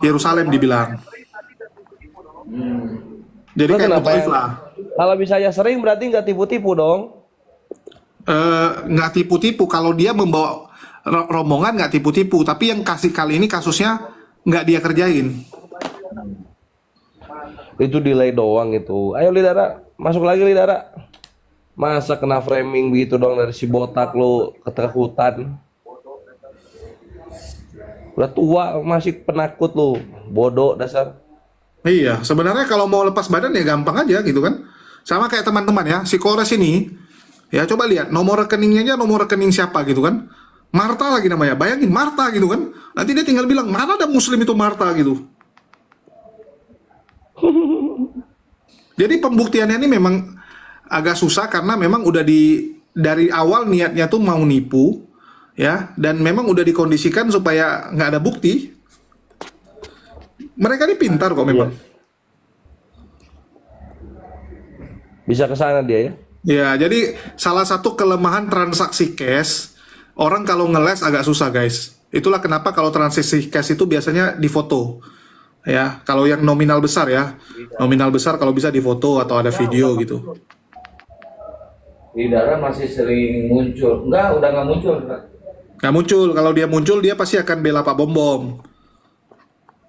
Yerusalem dibilang. Jadi Terus kayak kenapa mutaif yang- lah. Kalau misalnya sering berarti nggak tipu-tipu dong. Nggak tipu-tipu. Kalau dia membawa rombongan nggak tipu-tipu. Tapi yang kali ini kasusnya nggak dia kerjain. Itu delay doang itu. Ayo Lidara, masuk lagi Lidara. Masa kena framing begitu dong dari si botak lo ketakutan. Udah tua masih penakut lo, bodoh dasar. Iya, sebenarnya kalau mau lepas badan ya gampang aja gitu kan. Sama kayak teman-teman ya, si Kores ini, ya coba lihat nomor rekeningnya aja, nomor rekening siapa gitu kan. Marta lagi namanya, bayangin Marta gitu kan. Nanti dia tinggal bilang, mana ada muslim itu Marta gitu. Jadi pembuktiannya ini memang agak susah karena memang udah dari awal niatnya tuh mau nipu, ya, dan memang udah dikondisikan supaya nggak ada bukti. Mereka ini pintar kok memang. Bisa ke sana dia ya. Ya, jadi salah satu kelemahan transaksi cash, orang kalau ngeles agak susah guys. Itulah kenapa kalau transaksi cash itu biasanya difoto. Ya, kalau yang nominal besar ya, nominal besar kalau bisa difoto atau ada video gitu. Lidara masih sering muncul. Enggak, udah nggak muncul. Nggak muncul, kalau dia muncul dia pasti akan bela Pak Bom Bom.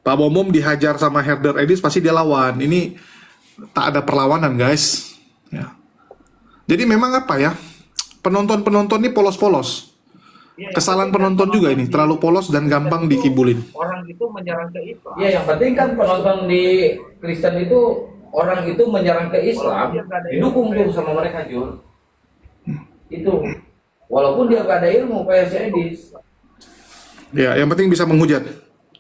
Pak Bom Bom dihajar sama Herder Edis pasti dia lawan. Ini tak ada perlawanan guys. Ya. Jadi memang apa ya, penonton-penonton ini polos-polos. Kesalahan penonton juga ini, terlalu polos dan gampang dikibulin. Orang itu menyerang ke Islam. Iya, yang penting kan penonton di Kristen itu orang itu menyerang ke Islam, didukung tuh sama mereka Jul. Itu walaupun dia gak ada ilmu kayak si Edis. Ya, yang penting bisa menghujat.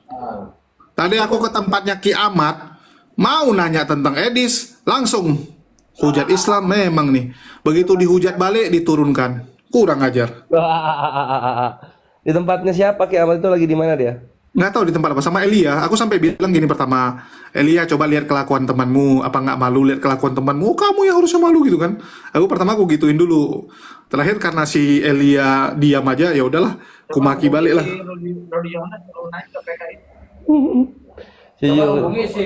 Nah, Tadi aku ke tempatnya Ki Ahmad, mau nanya tentang Edis, langsung hujat Islam memang nih. Begitu dihujat balik diturunkan, kurang ajar. Di tempatnya siapa Ki Ahmad itu lagi di mana dia? Nggak tahu di tempat apa, sama Elia. Aku sampai bilang gini pertama, Elia coba lihat kelakuan temanmu, apa nggak malu lihat kelakuan temanmu? Oh, kamu yang harusnya malu gitu kan? Aku gituin dulu. Terakhir karena si Elia diam aja, ya udahlah, kumaki balik lah. Rodi Yohanes suruh naik ke PKI. coba hubungi si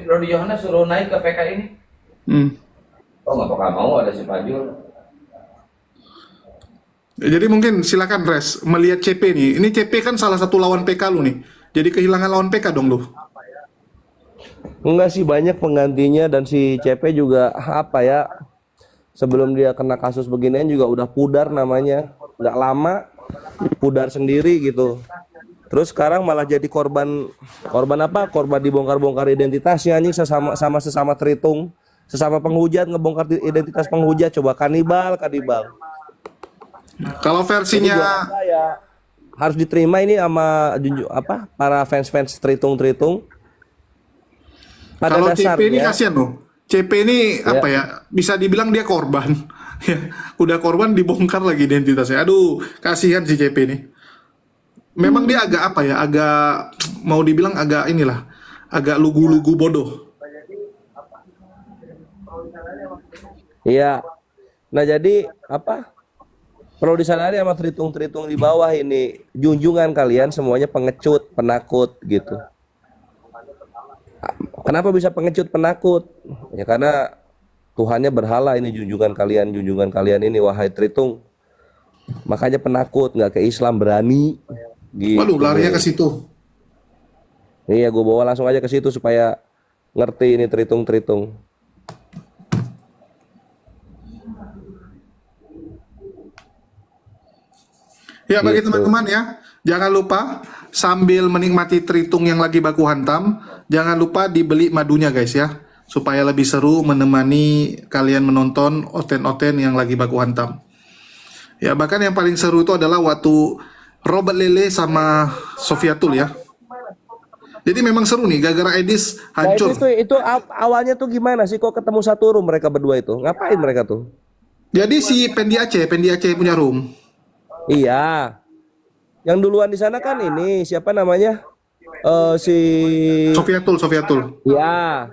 Rodi Yohanes suruh naik ke PK ini. Oh nggak bakal mau ada si Fajul. Jadi mungkin silakan Res melihat CP nih. Ini CP kan salah satu lawan PK lu nih. Jadi kehilangan lawan PK dong lu. Enggak sih, banyak penggantinya dan si CP juga apa ya, sebelum dia kena kasus beginian juga udah pudar namanya, nggak lama pudar sendiri gitu. Terus sekarang malah jadi korban apa? Korban dibongkar-bongkar identitasnya anjing, sesama Tritung, sesama penghujat ngebongkar identitas penghujat, coba kanibal. Kalau versinya Ya, harus diterima ini sama para fans Tritung. Pada kalau CP ini dasarnya kasihan loh. CP ini apa ya? Bisa dibilang dia korban. Ya, udah korban dibongkar lagi identitasnya. Aduh, kasihan si CP ini. Memang dia agak apa ya? Agak mau dibilang agak inilah, agak lugu-lugu bodoh. iya. Nah, jadi apa? Perlu disadari sama Tritung di bawah ini, junjungan kalian semuanya pengecut, penakut gitu. Kenapa bisa pengecut, penakut? Ya karena Tuhannya berhala ini junjungan kalian ini, wahai Tritung. Makanya penakut, nggak ke Islam, berani. Gitu. Waduh, larinya ke situ. Iya, gue bawa langsung aja ke situ supaya ngerti ini Tritung. Ya, bagi Gitu. teman-teman ya, jangan lupa sambil menikmati Tritung yang lagi baku hantam, jangan lupa dibeli madunya guys ya, supaya lebih seru menemani kalian menonton oten-oten yang lagi baku hantam. Ya, bahkan yang paling seru itu adalah waktu Robert Lele sama Sofiatul ya. Jadi memang seru nih, gara-gara Edis Nah hancur. itu awalnya tuh gimana sih kok ketemu satu room mereka berdua itu? Ngapain mereka tuh? Jadi si Pendi Aceh punya room. Iya. Yang duluan di sana kan ini siapa namanya? Si Sofiatul. ya,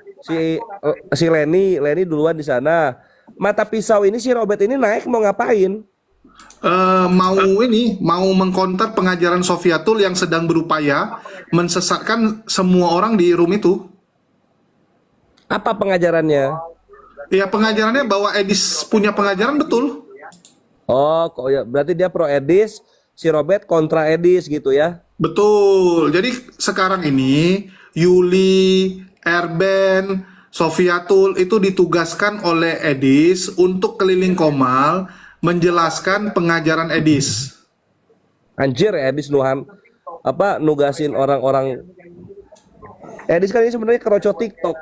si Lenny duluan di sana. Mata pisau ini si Robert ini naik mau ngapain? Mau mengkonter pengajaran Sofiatul yang sedang berupaya mensesatkan semua orang di room itu. Apa pengajarannya? Ya pengajarannya bahwa Edis punya pengajaran betul. Oh, kok ya berarti dia pro Edis, si Robert kontra Edis gitu ya? Betul. Jadi sekarang ini Yuli, Erben, Sofiatul itu ditugaskan oleh Edis untuk keliling Komal menjelaskan pengajaran Edis. Anjir, Edis nugasin orang-orang. Edis kan ini sebenarnya kerocot TikTok.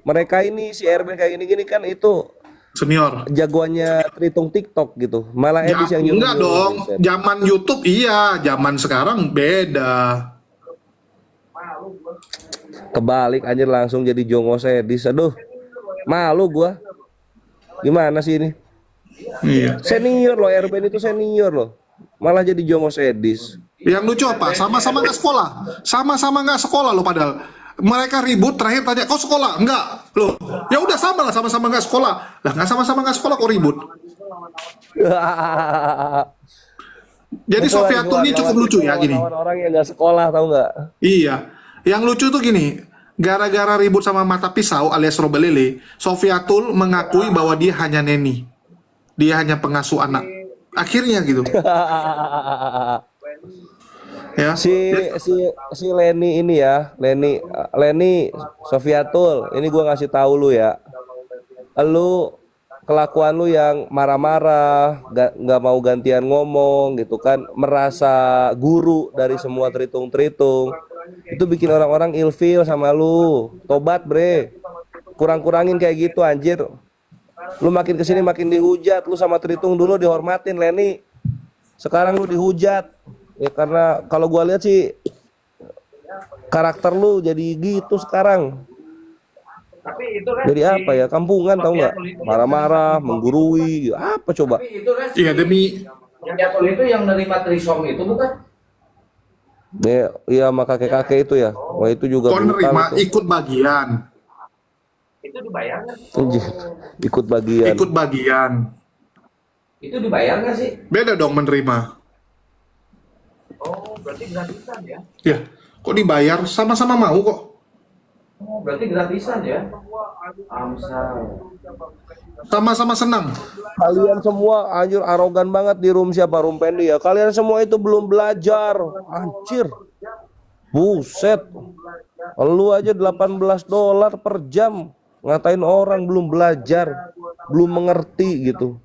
Mereka ini si Erben kayak gini-gini kan itu Senior. jagoannya terhitung TikTok gitu. Malah Edis yang Enggak dong. Zaman YouTube iya, zaman sekarang beda. Kebalik anjir langsung jadi jongos Edis. Aduh. Malu gua. Gimana sih ini? Iya. Senior loh, Erben itu senior loh. Malah jadi jongos Edis. Yang lucu apa? Sama-sama nggak sekolah. Sama-sama nggak sekolah loh padahal. Mereka ribut terakhir tanya, kau sekolah? Enggak. Loh, ya udah sama lah sama-sama nggak sekolah. Lah nggak sama-sama nggak sekolah kok ribut. Jadi Sofiatul ini cukup lucu ya gini. Orang yang nggak sekolah tahu nggak? Iya. Yang lucu tuh gini. Gara-gara ribut sama Mata Pisau alias Robert Lele, Sofiatul mengakui bahwa dia hanya neni. Dia hanya pengasuh anak. Akhirnya gitu. Ya. Si Lenny ini ya, Lenny Sofiatul, ini gua ngasih tahu lu ya. Lu kelakuan lu yang marah-marah, nggak mau gantian ngomong gitu kan, merasa guru dari semua teritung-teritung. Itu bikin orang-orang ilfeel sama lu. Tobat, bre. Kurang-kurangin kayak gitu anjir. Lu makin kesini makin dihujat. Lu sama Tritung dulu dihormatin, Lenny. Sekarang lu dihujat. Ya karena kalau gua lihat sih karakter lu jadi gitu sekarang. Tapi itu kan Jadi apa ya? Kampungan tau nggak? Marah-marah, menggurui. Apa coba? Iya demi Sofiatul itu yang nerima trisom itu bukan? Iya sama kakek-kakek itu ya. Wah itu juga kau brutal nerima itu. ikut bagian. itu dibayar nggak? Anjir, ikut bagian. Ikut bagian. Itu dibayar nggak sih? Beda dong menerima. Oh, berarti gratisan ya? Ya, kok dibayar? Sama-sama mau kok. Oh, berarti gratisan ya? Amsal. Sama-sama senang. Kalian semua anjir arogan banget di room siapa? Room Pendi ya. Kalian semua itu belum belajar. Anjir. Buset. Lu aja $18 per jam. Ngatain orang belum belajar, belum mengerti gitu.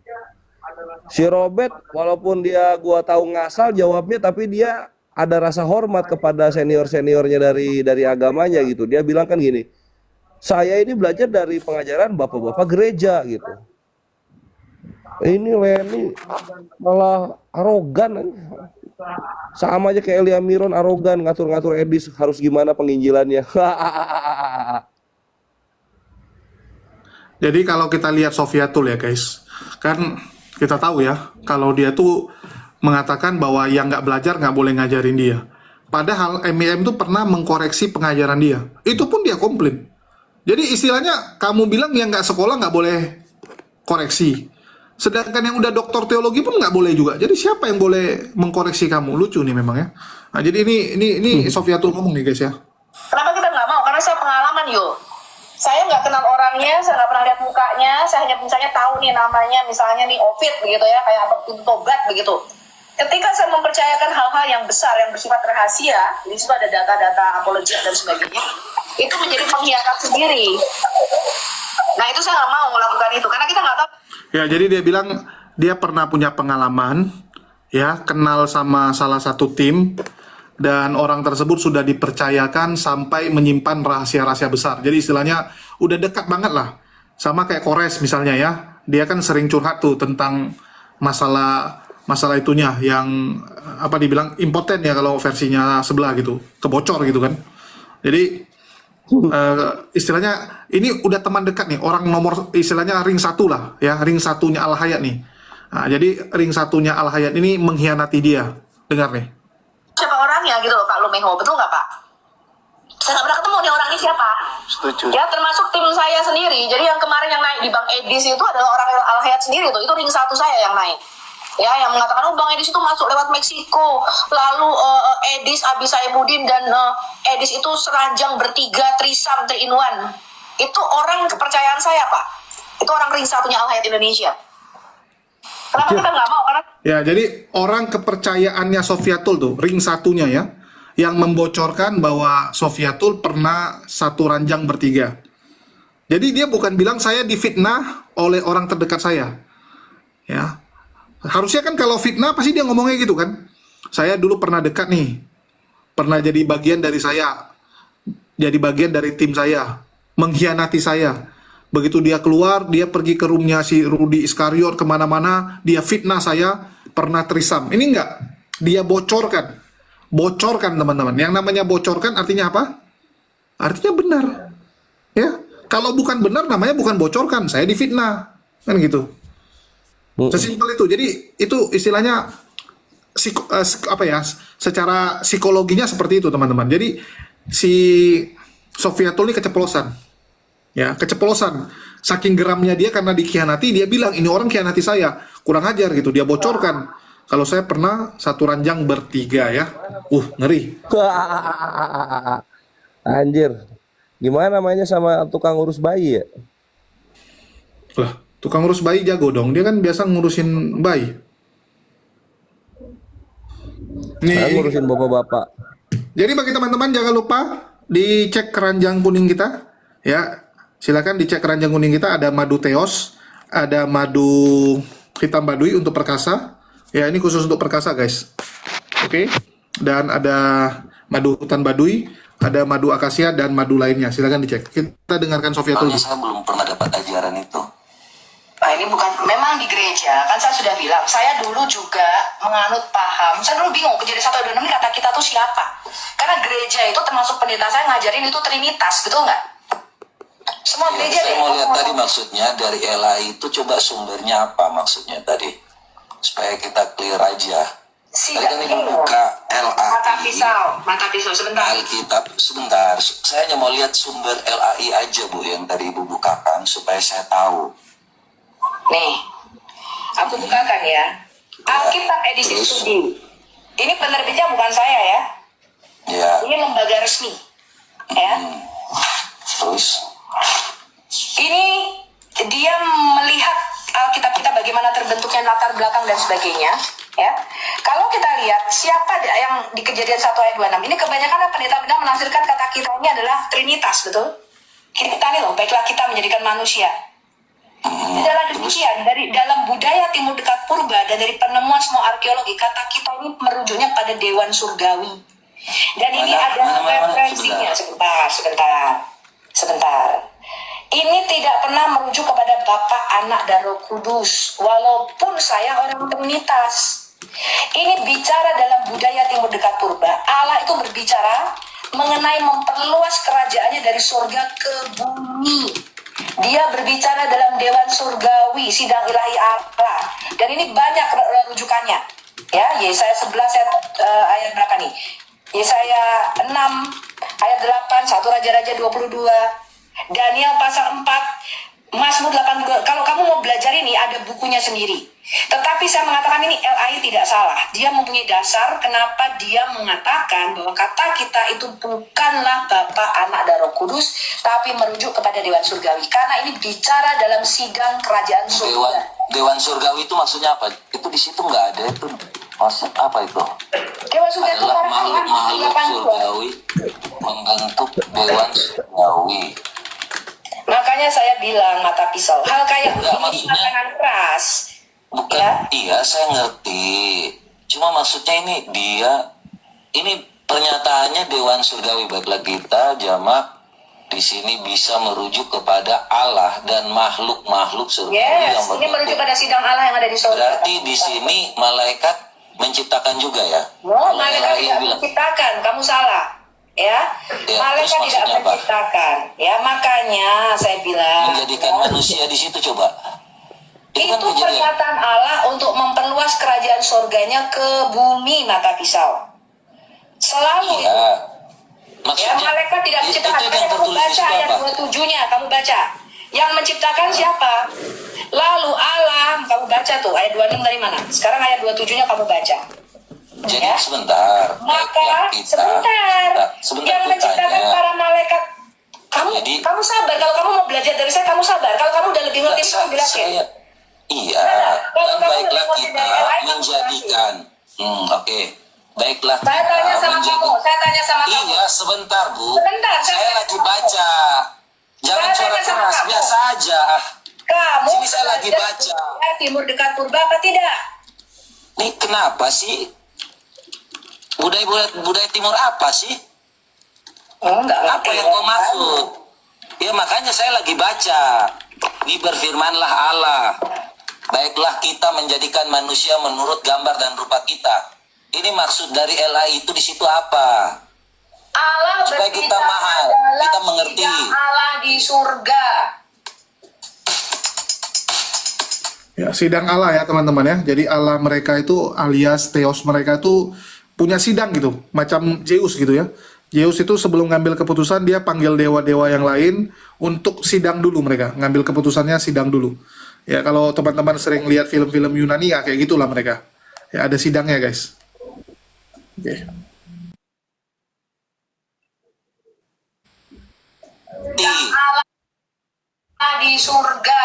Si Robert walaupun dia gua tahu ngasal jawabnya, tapi dia ada rasa hormat kepada senior-seniornya dari agamanya gitu. Dia bilang kan gini, saya ini belajar dari pengajaran bapak-bapak gereja gitu. Ini Lenny malah arogan. Sama aja kayak Elia Miron arogan, ngatur-ngatur Edis harus gimana penginjilannya. Jadi kalau kita lihat Sofiatul ya guys, kan kita tahu ya kalau dia tuh mengatakan bahwa yang nggak belajar nggak boleh ngajarin dia. Padahal MEM tuh pernah mengkoreksi pengajaran dia. Itu pun dia komplain. Jadi istilahnya kamu bilang yang nggak sekolah nggak boleh koreksi. Sedangkan yang udah doktor teologi pun nggak boleh juga. Jadi siapa yang boleh mengkoreksi kamu? Lucu nih memang ya. Nah, jadi ini Sofiatul ngomong nih guys ya. Kenapa kita nggak mau? Karena saya pengalaman yuk. Saya nggak kenal orangnya, saya nggak pernah lihat mukanya, saya hanya misalnya tahu nih namanya, misalnya nih Ovid begitu ya, kayak apa Togat begitu. Ketika saya mempercayakan hal-hal yang besar, yang bersifat rahasia, di situ ada data-data apologi dan sebagainya, itu menjadi pengkhianat sendiri. Nah itu saya nggak mau melakukan itu, karena kita nggak tahu. Ya, jadi dia bilang dia pernah punya pengalaman, ya, kenal sama salah satu tim, dan orang tersebut sudah dipercayakan sampai menyimpan rahasia-rahasia besar. Jadi istilahnya udah dekat banget lah. Sama kayak Kores misalnya ya, dia kan sering curhat tuh tentang masalah itunya yang apa dibilang impoten ya kalau versinya sebelah gitu, kebocor gitu kan. Jadi istilahnya ini udah teman dekat nih, orang nomor istilahnya ring 1 lah ya, ring satunya Al Hayat nih. Nah, jadi ring satunya Al Hayat ini mengkhianati dia. Dengar nih. Siapa orangnya gitu loh Pak Lumeho, betul nggak Pak? Saya nggak pernah ketemu nih orang ini siapa. Setuju. Ya termasuk tim saya sendiri. Jadi yang kemarin yang naik di Bang Edis itu adalah orang Al Hayat sendiri tuh. Itu ring 1 saya yang naik. Ya, yang mengatakan Bang Edis itu masuk lewat Meksiko. Lalu Edis, Abi Saibuddin dan Edis itu seranjang bertiga, trisam, 3-in-1. Itu orang kepercayaan saya Pak. Itu orang ring satunya Al Hayat Indonesia. Kenapa kita nggak mau? Karena Ya, jadi orang kepercayaannya Sofiatul tuh, ring satunya ya, yang membocorkan bahwa Sofiatul pernah satu ranjang bertiga. Jadi dia bukan bilang saya difitnah oleh orang terdekat saya. Ya. Harusnya kan kalau fitnah pasti dia ngomongnya gitu kan. Saya dulu pernah dekat nih. Pernah jadi bagian dari saya. Jadi bagian dari tim saya. Mengkhianati saya. Begitu dia keluar, dia pergi ke roomnya si Rudy Iskariot kemana-mana, dia fitnah saya, pernah trisam. Ini enggak, dia bocorkan. Bocorkan teman-teman. Yang namanya bocorkan artinya apa? Artinya benar. Ya, kalau bukan benar namanya bukan bocorkan, saya difitnah. Kan gitu. Sesimpel itu. Jadi itu istilahnya secara psikologinya seperti itu teman-teman. Jadi si Sofiatul ini keceplosan. Ya, keceplosan. Saking geramnya dia karena dikhianati, dia bilang ini orang khianati saya. Kurang ajar gitu, dia bocorkan. Kalau saya pernah satu ranjang bertiga ya. Ngeri. Anjir. Gimana mainnya sama tukang urus bayi ya? Lah, tukang urus bayi jago dong. Dia kan biasa ngurusin bayi. Saya Nih, ngurusin bapak-bapak. jadi bagi teman-teman jangan lupa dicek keranjang kuning kita. Ya, silakan dicek keranjang kuning kita, ada madu teos, ada madu hitam baduy untuk perkasa. Ya, ini khusus untuk perkasa, guys. Oke. Dan ada madu hutan baduy, ada madu akasia dan madu lainnya. Silakan dicek. Kita dengarkan Sofiatul. Soalnya saya belum pernah dapat ajaran itu. Nah ini bukan, memang di gereja, kan saya sudah bilang, saya dulu juga menganut paham, saya dulu bingung, Kejadian 1:26 ini kata kita tuh siapa? Karena gereja itu termasuk pendeta saya ngajarin itu Trinitas, betul nggak? Semua Ya, gereja saya mau lihat tadi maksudnya dari LAI itu coba sumbernya apa maksudnya tadi. Supaya kita clear aja. Tadi kan ibu buka Mata pisau, sebentar. Alkitab, sebentar. Saya hanya mau lihat sumber LAI aja Bu yang tadi ibu bukakan supaya saya tahu. Nih, aku bukakan ya. Alkitab edisi studi. Ini penerbitnya bukan saya ya. Ya. Ini lembaga resmi. Ya. Terus? Ini dia melihat Alkitab kita bagaimana terbentuknya latar belakang dan sebagainya. Ya. Kalau kita lihat siapa yang di Kejadian 1:26 ini kebanyakan pendeta-pendeta menafsirkan kata kita ini adalah Trinitas, betul? Kita nih loh, baiklah kita menjadikan manusia. Adalah demikian, dari dalam budaya Timur Dekat Purba dan dari penemuan semua arkeologi, kata kita ini merujuknya pada dewan surgawi. Dan ini ada referensinya. Sebentar. Ini tidak pernah merujuk kepada Bapa, Anak, dan Roh Kudus. Walaupun saya orang Trinitas. Ini bicara dalam budaya Timur Dekat Purba. Allah itu berbicara mengenai memperluas kerajaannya dari surga ke bumi. Dia berbicara dalam dewan surgawi, sidang ilahi Allah. Dan ini banyak rujukannya. Ya, Yesaya 11 ayat berapa nih? Yesaya 6 ayat 8, 1 Raja-Raja 22, Daniel pasal 4, Mazmur 82. Kalau kamu mau belajar ini ada bukunya sendiri. Tetapi saya mengatakan ini LAI tidak salah. Dia mempunyai dasar kenapa dia mengatakan bahwa kata kita itu bukanlah Bapa, Anak, dan Roh Kudus, tapi merujuk kepada Dewan Surgawi. Karena ini bicara dalam sidang kerajaan surga. Dewan Surgawi itu maksudnya apa? Itu di situ nggak ada itu. Maksud apa itu? Dewan Surgawi itu adalah makhluk surgawi membentuk Dewan Surgawi. Makanya saya bilang mata pisau. Hal kayak begini dengan keras. Bukan, ya? Iya saya ngerti. Cuma maksudnya ini pernyataannya Dewan Surgawi, baiklah kita jamak di sini bisa merujuk kepada Allah dan makhluk-makhluk surgawi yes, yang ini merujuk pada sidang Allah yang ada di surga. Berarti di sini malaikat menciptakan juga ya? Oh, Kalau malaikat LAI tidak bilang, menciptakan, kamu salah. Ya, Ya, malaikat terus tidak maksudnya apa? menciptakan. Ya, makanya saya bilang menjadikan manusia di situ coba. Itu kan itu kejadian. pernyataan Allah untuk memperluas kerajaan surganya ke bumi mata pisau. Selalu. Iya. Ya, Maksudnya malaikat tidak menciptakan. itu yang Makanya kamu tertulis di baca situ ayat apa? 27-nya, kamu baca. Yang menciptakan siapa? Lalu Allah, kamu baca tuh ayat 26 dari mana? Sekarang ayat 27-nya kamu baca. Jadi Ya. sebentar. Maka baiklah sebentar, yang menciptakan bertanya. para malaikat. Jadi- Kamu sabar. Kalau kamu mau belajar dari saya, kamu sabar. Kalau kamu udah lebih ngerti, kamu jelasin. Iya, Kalau dan kamu baiklah lebih ngerti kita dari LAI, kamu menjadikan. Oke. Baiklah Saya kita tanya sama kamu. Saya tanya sama kamu. Iya, sebentar Bu. Sebentar, saya Saya tanya lagi sama baca. Jangan Saya suara tanya sama keras, kamu. biasa aja. Kamu Sini saya lagi belajar baca. budaya Timur dekat purba apa tidak? Nih kenapa sih? Budaya timur apa sih? Oh, enggak Apa ngerti yang ya. kau maksud? Ya makanya saya lagi baca. Ini berfirmanlah Allah. Baiklah kita menjadikan manusia menurut gambar dan rupa kita. Ini maksud dari LAI itu di situ apa? Allah Supaya kita berbicara mahal, dalam kita mengerti. sidang Allah di surga. Ya, sidang Allah ya teman-teman ya. Jadi Allah mereka itu alias Theos mereka itu punya sidang gitu, macam Zeus gitu ya. Zeus itu sebelum ngambil keputusan dia panggil dewa-dewa yang lain untuk sidang dulu mereka, ngambil keputusannya sidang dulu. Ya kalau teman-teman sering lihat film-film Yunani ya kayak gitulah mereka. Ya ada sidangnya guys. Oke. Allah di surga.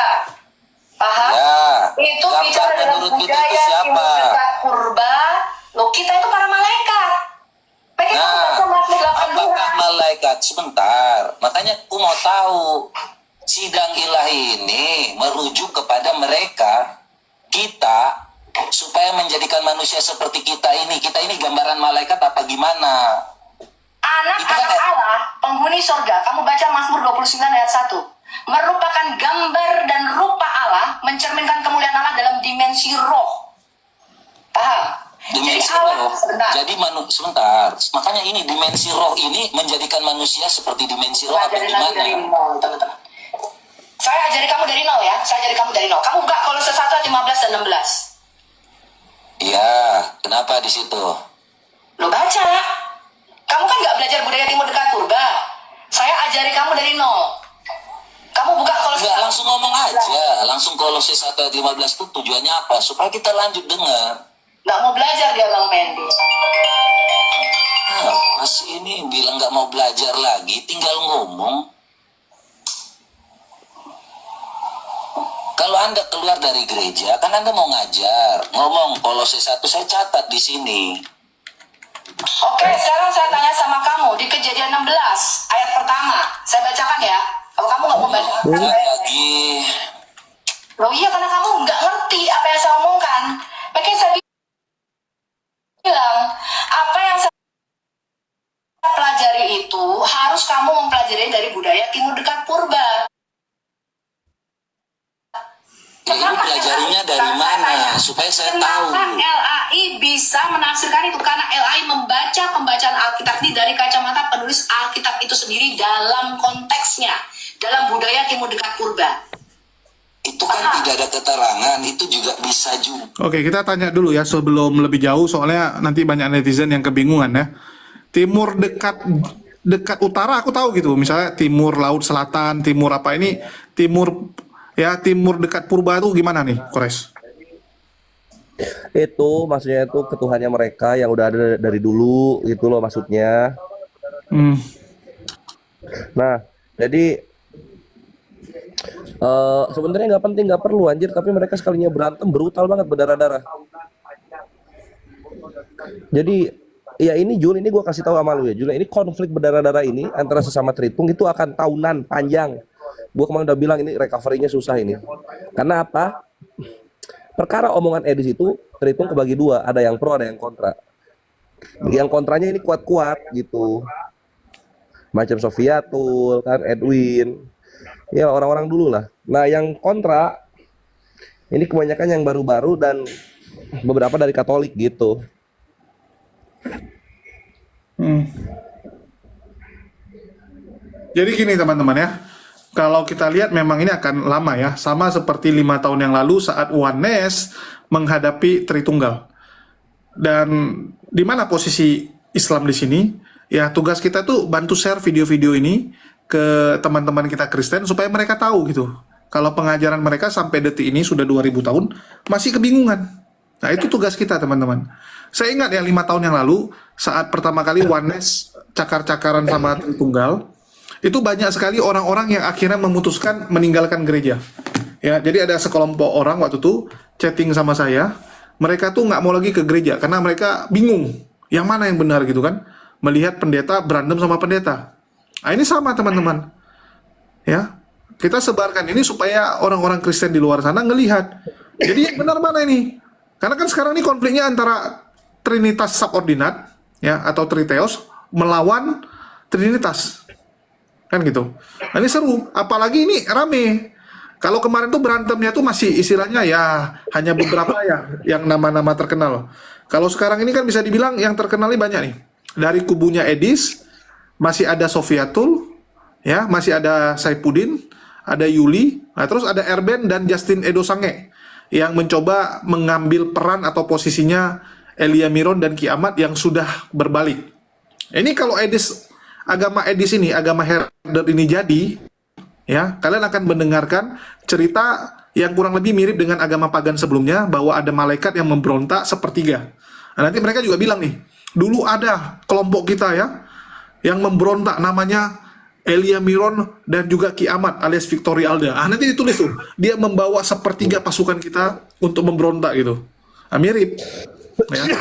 Paham? Ya. Itu Gambar bicara dalam menurut kita itu budaya siapa? Timur dekat purba. Loh, kita itu para malaikat. Pengen Nah, baca Mazmur 82. apakah malaikat? Sebentar. Makanya aku mau tahu. Sidang ilahi ini merujuk kepada mereka, kita, supaya menjadikan manusia seperti kita ini. Kita ini gambaran malaikat apa gimana? Anak-anak Allah, penghuni surga. Kamu baca Mazmur 29 ayat 1. Merupakan gambar dan rupa Allah, mencerminkan kemuliaan Allah dalam dimensi roh. Paham? Dimensi Jadi Allah, roh. sebentar. Jadi sebentar. Makanya ini dimensi roh ini menjadikan manusia seperti dimensi roh apa Ajarin lagi dari gimana? nol, teman-teman. Saya ajari kamu dari nol ya. Saya ajari kamu dari nol. Kamu buka Kolose 1 ayat 15 dan 16. Iya, kenapa di situ? Lo baca. Kamu kan nggak belajar budaya Timur dekat purba. Saya ajari kamu dari nol. Kamu buka Kolose Enggak, 1. langsung ngomong aja. Langsung Kolose 1 ayat 15 itu tujuannya apa? Supaya kita lanjut dengar. Nggak mau belajar dia Bang Mendy. Pas ini bilang nggak mau belajar lagi, tinggal ngomong. Kalau Anda keluar dari gereja, kan Anda mau ngajar. Ngomong Kolose 1, saya catat di sini. Oke, sekarang saya tanya sama kamu. Di Kejadian 16, ayat pertama. Saya bacakan ya. Kalau kamu nggak mau baca. Lagi. Loh iya, karena kamu nggak ngerti apa yang saya omongkan. Makanya saya bilang, apa yang saya pelajari itu harus kamu mempelajari dari budaya Timur dekat purba. Ya, ini pelajarinya dari mana? Supaya saya tahu. Kenapa LAI bisa menafsirkan itu? Karena LAI membaca pembacaan Alkitab ini dari kacamata penulis Alkitab itu sendiri dalam konteksnya, dalam budaya Timur dekat purba. Itu kan tidak ada keterangan, itu juga bisa juga. Oke, kita tanya dulu ya sebelum lebih jauh soalnya nanti banyak netizen yang kebingungan ya. Timur dekat utara aku tahu gitu. Misalnya timur laut selatan, timur apa ini? Timur dekat purba itu gimana nih, Kores? Itu maksudnya itu ketuhannya mereka yang udah ada dari dulu gitu loh maksudnya. Nah, jadi sebenarnya nggak penting, nggak perlu anjir, tapi mereka sekalinya berantem brutal banget, berdarah-darah. Jadi ya ini Jul, ini gue kasih tahu sama lu ya Jul, ini konflik berdarah-darah ini antara sesama Tritung itu akan tahunan panjang. Gue kemarin udah bilang ini recovery-nya susah ini. Karena apa? Perkara omongan Edis itu Tritung kebagi dua, ada yang pro, ada yang kontra. Yang kontranya ini kuat-kuat gitu. Macam Sofiatul, kan Edwin. Ya orang-orang dulu lah. Nah yang kontra ini kebanyakan yang baru-baru dan beberapa dari Katolik gitu. Jadi gini teman-teman ya, kalau kita lihat memang ini akan lama ya, sama seperti 5 tahun yang lalu saat Oneness menghadapi Tritunggal. Dan di mana posisi Islam di sini? Ya tugas kita tuh bantu share video-video ini ke teman-teman kita Kristen supaya mereka tahu gitu. Kalau pengajaran mereka sampai detik ini sudah 2000 tahun masih kebingungan. Nah itu tugas kita teman-teman. Saya ingat ya 5 tahun yang lalu saat pertama kali Oneness cakar-cakaran sama Tritunggal, itu banyak sekali orang-orang yang akhirnya memutuskan meninggalkan gereja. Ya, jadi ada sekelompok orang waktu itu chatting sama saya, mereka tuh nggak mau lagi ke gereja karena mereka bingung yang mana yang benar gitu kan, melihat pendeta berantem sama pendeta. Nah ini sama teman-teman, ya kita sebarkan ini supaya orang-orang Kristen di luar sana ngelihat. Jadi yang benar mana ini? Karena kan sekarang ini konfliknya antara Trinitas subordinat, ya atau Triteos melawan Trinitas. Kan gitu. Nah, ini seru, apalagi ini rame. Kalau kemarin tuh berantemnya tuh masih istilahnya ya hanya beberapa ya yang nama-nama terkenal. Kalau sekarang ini kan bisa dibilang yang terkenalnya banyak nih. Dari kubunya Edis masih ada Sofiatul, ya, masih ada Saipudin, ada Yuli, nah, terus ada Erben dan Justin Edo Sange yang mencoba mengambil peran atau posisinya Elia Miron dan Kiamat yang sudah berbalik. Ini kalau agama Edis ini, agama herder ini jadi, ya, kalian akan mendengarkan cerita yang kurang lebih mirip dengan agama pagan sebelumnya, bahwa ada malaikat yang memberontak sepertiga. Nah, nanti mereka juga bilang nih, dulu ada kelompok kita ya, yang memberontak namanya Elia Miron dan juga Kiamat alias Victoria Alda. Ah, nanti ditulis tuh, dia membawa sepertiga pasukan kita untuk memberontak gitu. Nah, mirip. Ya.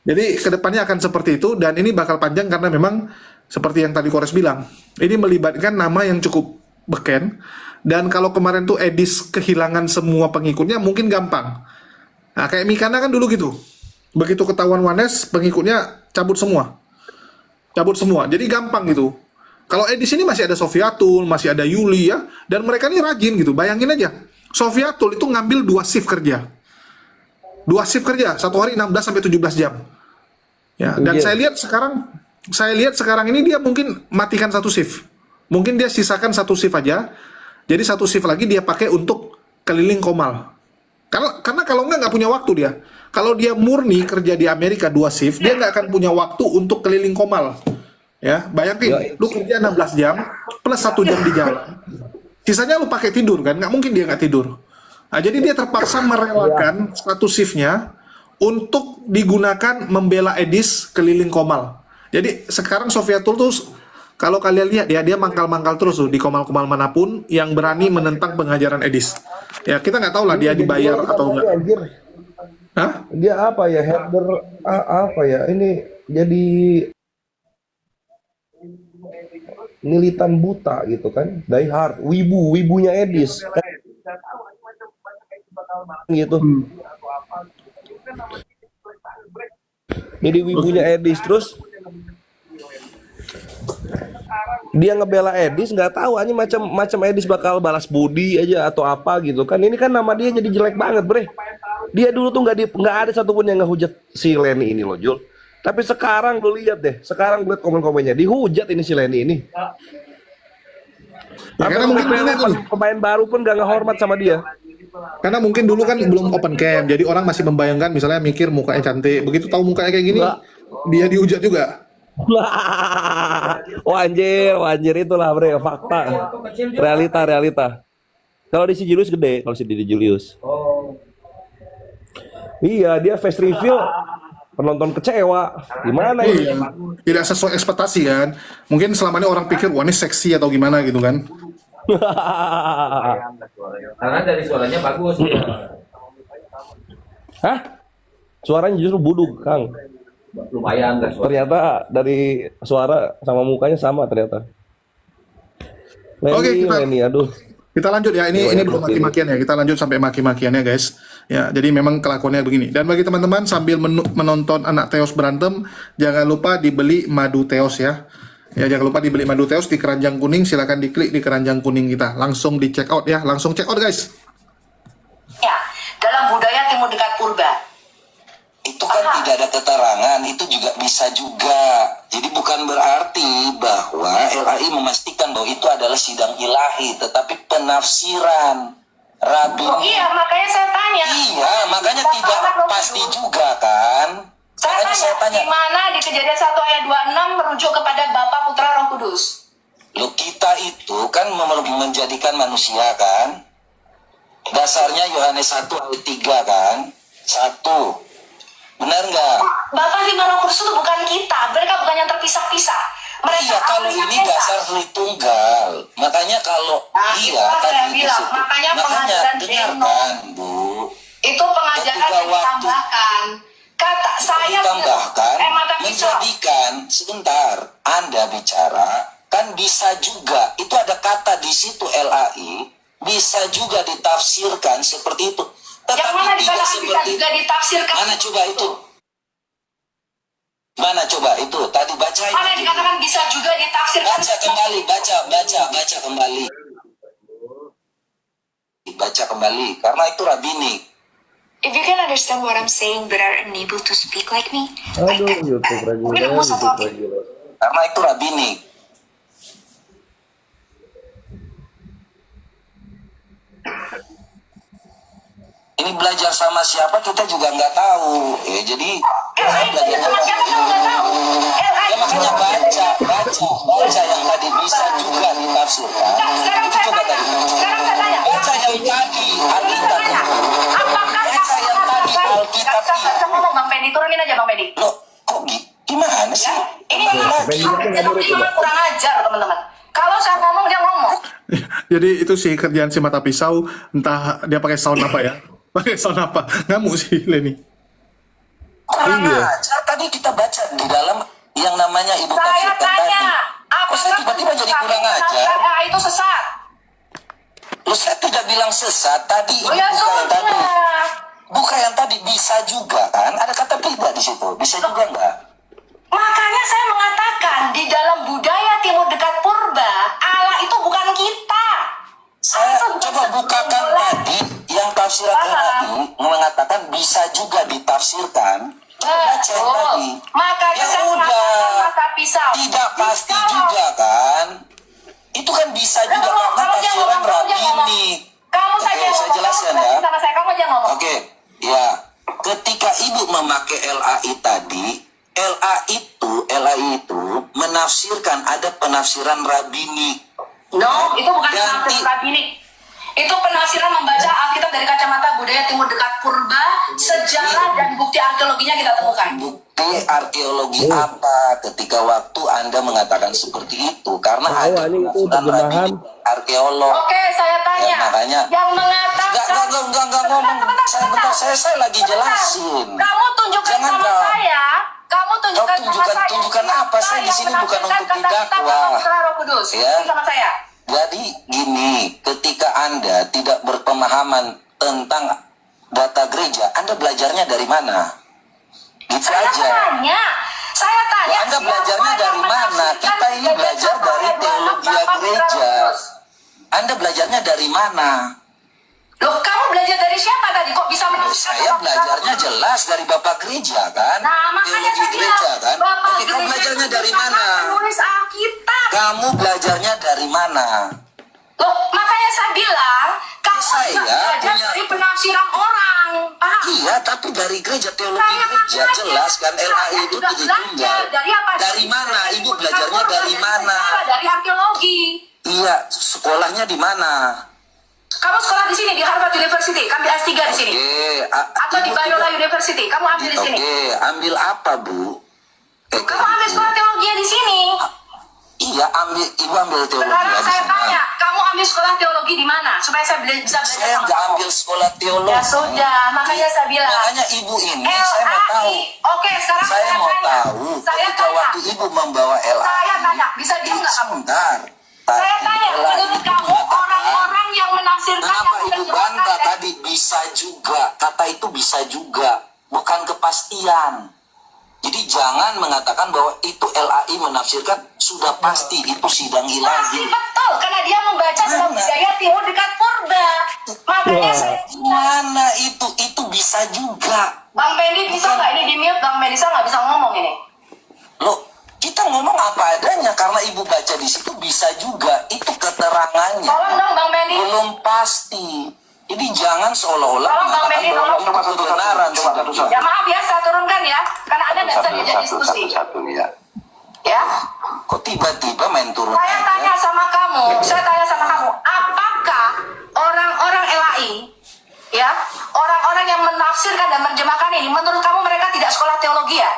Jadi kedepannya akan seperti itu, dan ini bakal panjang karena memang seperti yang tadi Kores bilang, ini melibatkan nama yang cukup beken, dan kalau kemarin tuh Edis kehilangan semua pengikutnya mungkin gampang. Nah kayak Mikana kan dulu gitu, begitu ketahuan Oneness pengikutnya cabut semua, jadi gampang gitu. Kalau Edis ini masih ada Sofiatul, masih ada Yuli ya, dan mereka ini rajin gitu. Bayangin aja, Sofiatul itu ngambil 2 shift kerja. 2 shift kerja, satu hari 16 sampai 17 jam. Ya, dan saya lihat sekarang ini dia mungkin matikan 1 shift. Mungkin dia sisakan 1 shift aja. Jadi 1 shift lagi dia pakai untuk keliling Komal. Karena kalau nggak punya waktu dia. Kalau dia murni kerja di Amerika 2 shift, dia nggak akan punya waktu untuk keliling Komal. Ya, bayangin, lu kerja 16 jam plus 1 jam di jalan. Sisanya lu pakai tidur kan? Nggak mungkin dia nggak tidur. Nah, jadi dia terpaksa merelakan 1 shiftnya untuk digunakan membela Edis keliling Komal. Jadi sekarang Sofiatul tuh kalau kalian lihat ya, dia mangkal-mangkal terus tuh di Komal-Komal manapun yang berani menentang pengajaran Edis. Ya kita nggak tahu lah dia dibayar atau enggak. Hah? Dia apa ya, herder apa ya? Ini jadi militan buta gitu kan, die hard, wibunya Edis kan gitu. Jadi wibunya Edis, terus dia ngebela Edis, nggak tahu aja macam Edis bakal balas budi aja atau apa gitu kan. Ini kan nama dia jadi jelek banget, bre. Dia dulu tuh nggak ada satupun yang ngehujat si Lenny ini loh, Jul. Tapi sekarang lu lihat deh, sekarang gue liat komen-komennya, dihujat ini si Lenny ini. Ya, karena mungkin pemain baru pun gak ngehormat sama dia. Karena mungkin dulu kan belum open cam, jadi orang masih membayangkan, misalnya mikir mukanya cantik, begitu tahu mukanya kayak gini, dia dihujat juga. Anjir itulah bre, fakta, realita. Kalau di si Julius gede, kalau di Julius. Iya, dia face reveal, penonton kecewa. Gimana ini? Tidak sesuai ekspektasi kan? Mungkin selama ini orang pikir wah ini seksi atau gimana gitu kan? Karena dari suaranya bagus ya. Hah? Suaranya justru buduk, Kang. Lumayan lah suara. Ternyata dari suara sama mukanya sama ternyata. Lenny, aduh. Kita lanjut ya, ini belum maki-makian ya, kita lanjut sampai maki-makiannya guys. Ya, jadi memang kelakuannya begini. Dan bagi teman-teman sambil menonton anak Theos berantem, jangan lupa dibeli madu Theos ya. Ya, jangan lupa dibeli madu Theos di keranjang kuning, silakan diklik di keranjang kuning kita. Langsung di check out ya, langsung check out guys. Ya, dalam budaya timur dekat purba. Itu kan tidak ada keterangan, itu juga bisa juga. Jadi bukan berarti bahwa LAI memastikan bahwa itu adalah sidang ilahi, tetapi penafsiran Rabi. Oh iya, makanya saya tanya. Iya, makanya tidak pasti juga kan. Saya tanya, di mana di Kejadian 1 ayat 26 merujuk kepada Bapa, Putra, Roh Kudus? Loh, kita itu kan menjadikan manusia kan. Dasarnya Yohanes 1 ayat 3 kan. 1. Benar nggak? Bapa, Lima, Roh Kudus itu bukan kita. Mereka bukan yang terpisah-pisah. Mereka iya, kalau ini dasar Tritunggal. Makanya kalau saya bilang, makanya pengajaran dengarkan, Bu. Itu pengajaran yang ditambahkan. Kata saya ditambahkan mata pisau. menjadikan sebentar Anda bicara kan bisa juga itu ada kata di situ LAI bisa juga ditafsirkan seperti itu. Tetapi yang mana tidak bisa seperti juga ditafsirkan? Mana coba itu? Mana coba itu? Tadi baca itu. Mana dikatakan bisa juga ditafsirkan? Baca kembali, baca kembali. Baca kembali karena itu rabbinik. If you can understand what I'm saying but are unable to speak like me, karena itu rabbinik. Ini belajar sama siapa kita juga nggak tahu. Ya, jadi belajar sama siapa kita nggak tahu. Ya makanya baca yang tadi bisa juga ditafsirkan. Itu coba tadi. Baca yang tadi Alkitab. Baca yang tadi Alkitab. Ngomong Bang Pedi, turunin aja Bang Pedi. Loh, kok gimana sih? Ini kurang ajar teman-teman. Kalau saya ngomong dia ngomong. Jadi itu sih kerjaan si mata pisau, entah dia pakai sound apa ya. Pakai sound apa? Ngamuk sih Leni. Kurang ajar. Tadi kita baca di dalam yang namanya Ibu Saya tafsirkan tanya, tadi. Saya tiba-tiba jadi kurang ajar. Itu sesat. Loh, saya tidak bilang sesat. Tadi Oh ya sudah. Buka yang tadi bisa juga kan? Ada kata tidak di situ. Bisa juga enggak? Makanya saya mengatakan di dalam budaya timur dekat purba, Allah itu bukan kita. Saya coba bukakan tadi yang tafsiran LAI mengatakan bisa juga ditafsirkan. Baca yang tadi. Makanya Ya saya mengatakan mata pisau. Tidak pasti juga kan? Itu kan bisa juga karena tafsiran rabbinik. Kamu saja saya jelaskan ya. Sama saya, kamu aja ngomong. Oke, ya. Ketika Ibu memakai LAI tadi, LAI itu menafsirkan ada penafsiran rabbinik. No, itu bukan penafsiran rabbinik. Itu penafsiran membaca Alkitab dari kacamata budaya timur dekat purba, sejarah dan bukti arkeologinya kita temukan. Bukti arkeologi apa ketika waktu Anda mengatakan seperti itu? Karena ada penafsiran rabbinik arkeolog. Oke, saya tanya. Ya, makanya yang mengatakan enggak ngomong. Saya lagi jelasin. Kamu tunjukkan Jangan sama saya. Kamu tunjukkan sama saya. Tunjukkan apa? Saya di sini bukan untuk didakwa. Ya. Sama saya. Jadi gini, ketika Anda tidak berpemahaman tentang data gereja, Anda belajarnya dari mana? Gitu Saya aja. Saya tanya. Anda belajarnya dari mana? Kita ini belajar dari teologi gereja. Anda belajarnya dari mana? Loh, kamu belajar dari siapa tadi? Kok bisa menafsirkan? Saya belajarnya jelas dari Bapak gereja kan? Nah, makanya saya gereja bilang, kan? Bapak Oke, kamu belajarnya dari mana? Menulis Alkitab. Kamu belajarnya dari mana? Loh, makanya saya bilang, kamu Saya belajar dari penafsiran orang. Paham? Iya, tapi dari gereja, teologi gereja jelas kan LAI itu Tritunggal. Dari apa? Dari mana? Ibu belajarnya dari mana? Dari arkeologi. Iya, sekolahnya di mana? Kamu sekolah di sini di Harvard University, kamu S3 di sini. Atau di Biola University, kamu ambil di sini. Oke, ambil apa, Bu? Kamu ambil sekolah teologi di sini. Iya, ibu ambil teologi Sekarang di saya sana. tanya, kamu ambil sekolah teologi di mana? Supaya saya bisa belajar. Saya nggak ambil sekolah teologi. Ya sudah, makanya saya bilang. Makanya ibu ini, saya mau tahu. Oke, sekarang saya mau tahu. Ketika waktu ibu membawa LAI. Saya tanya, bisa diem nggak kamu? Sebentar. Saya tanya, menurut kamu orang-orang yang menafsirkan Kenapa yang ibu bantah tadi bisa juga? Kata itu bisa juga, bukan kepastian. Jadi jangan mengatakan bahwa itu LAI menafsirkan sudah pasti itu sidang Masih ilahi. betul, karena dia membaca dalam budaya timur dekat purba. Makanya saya Mana itu bisa bisa juga. Bang Mendi bisa nggak ini di mute? Bang Mendi nggak bisa ngomong ini. Loh, kita ngomong apa adanya karena ibu baca di situ bisa juga. Itu keterangannya. Tolong dong Bang Mendi. Belum pasti. Jadi jangan seolah-olah Tolong Bang Mendi, tolong. kebenaran. Ya maaf ya, saya turunkan ya, karena Anda nggak bisa diajak diskusi. Ya. Kok tiba-tiba main turun Saya tanya sama kamu, apakah orang-orang LAI, ya, orang-orang yang menafsirkan dan menerjemahkan ini, menurut kamu mereka tidak sekolah teologi ya?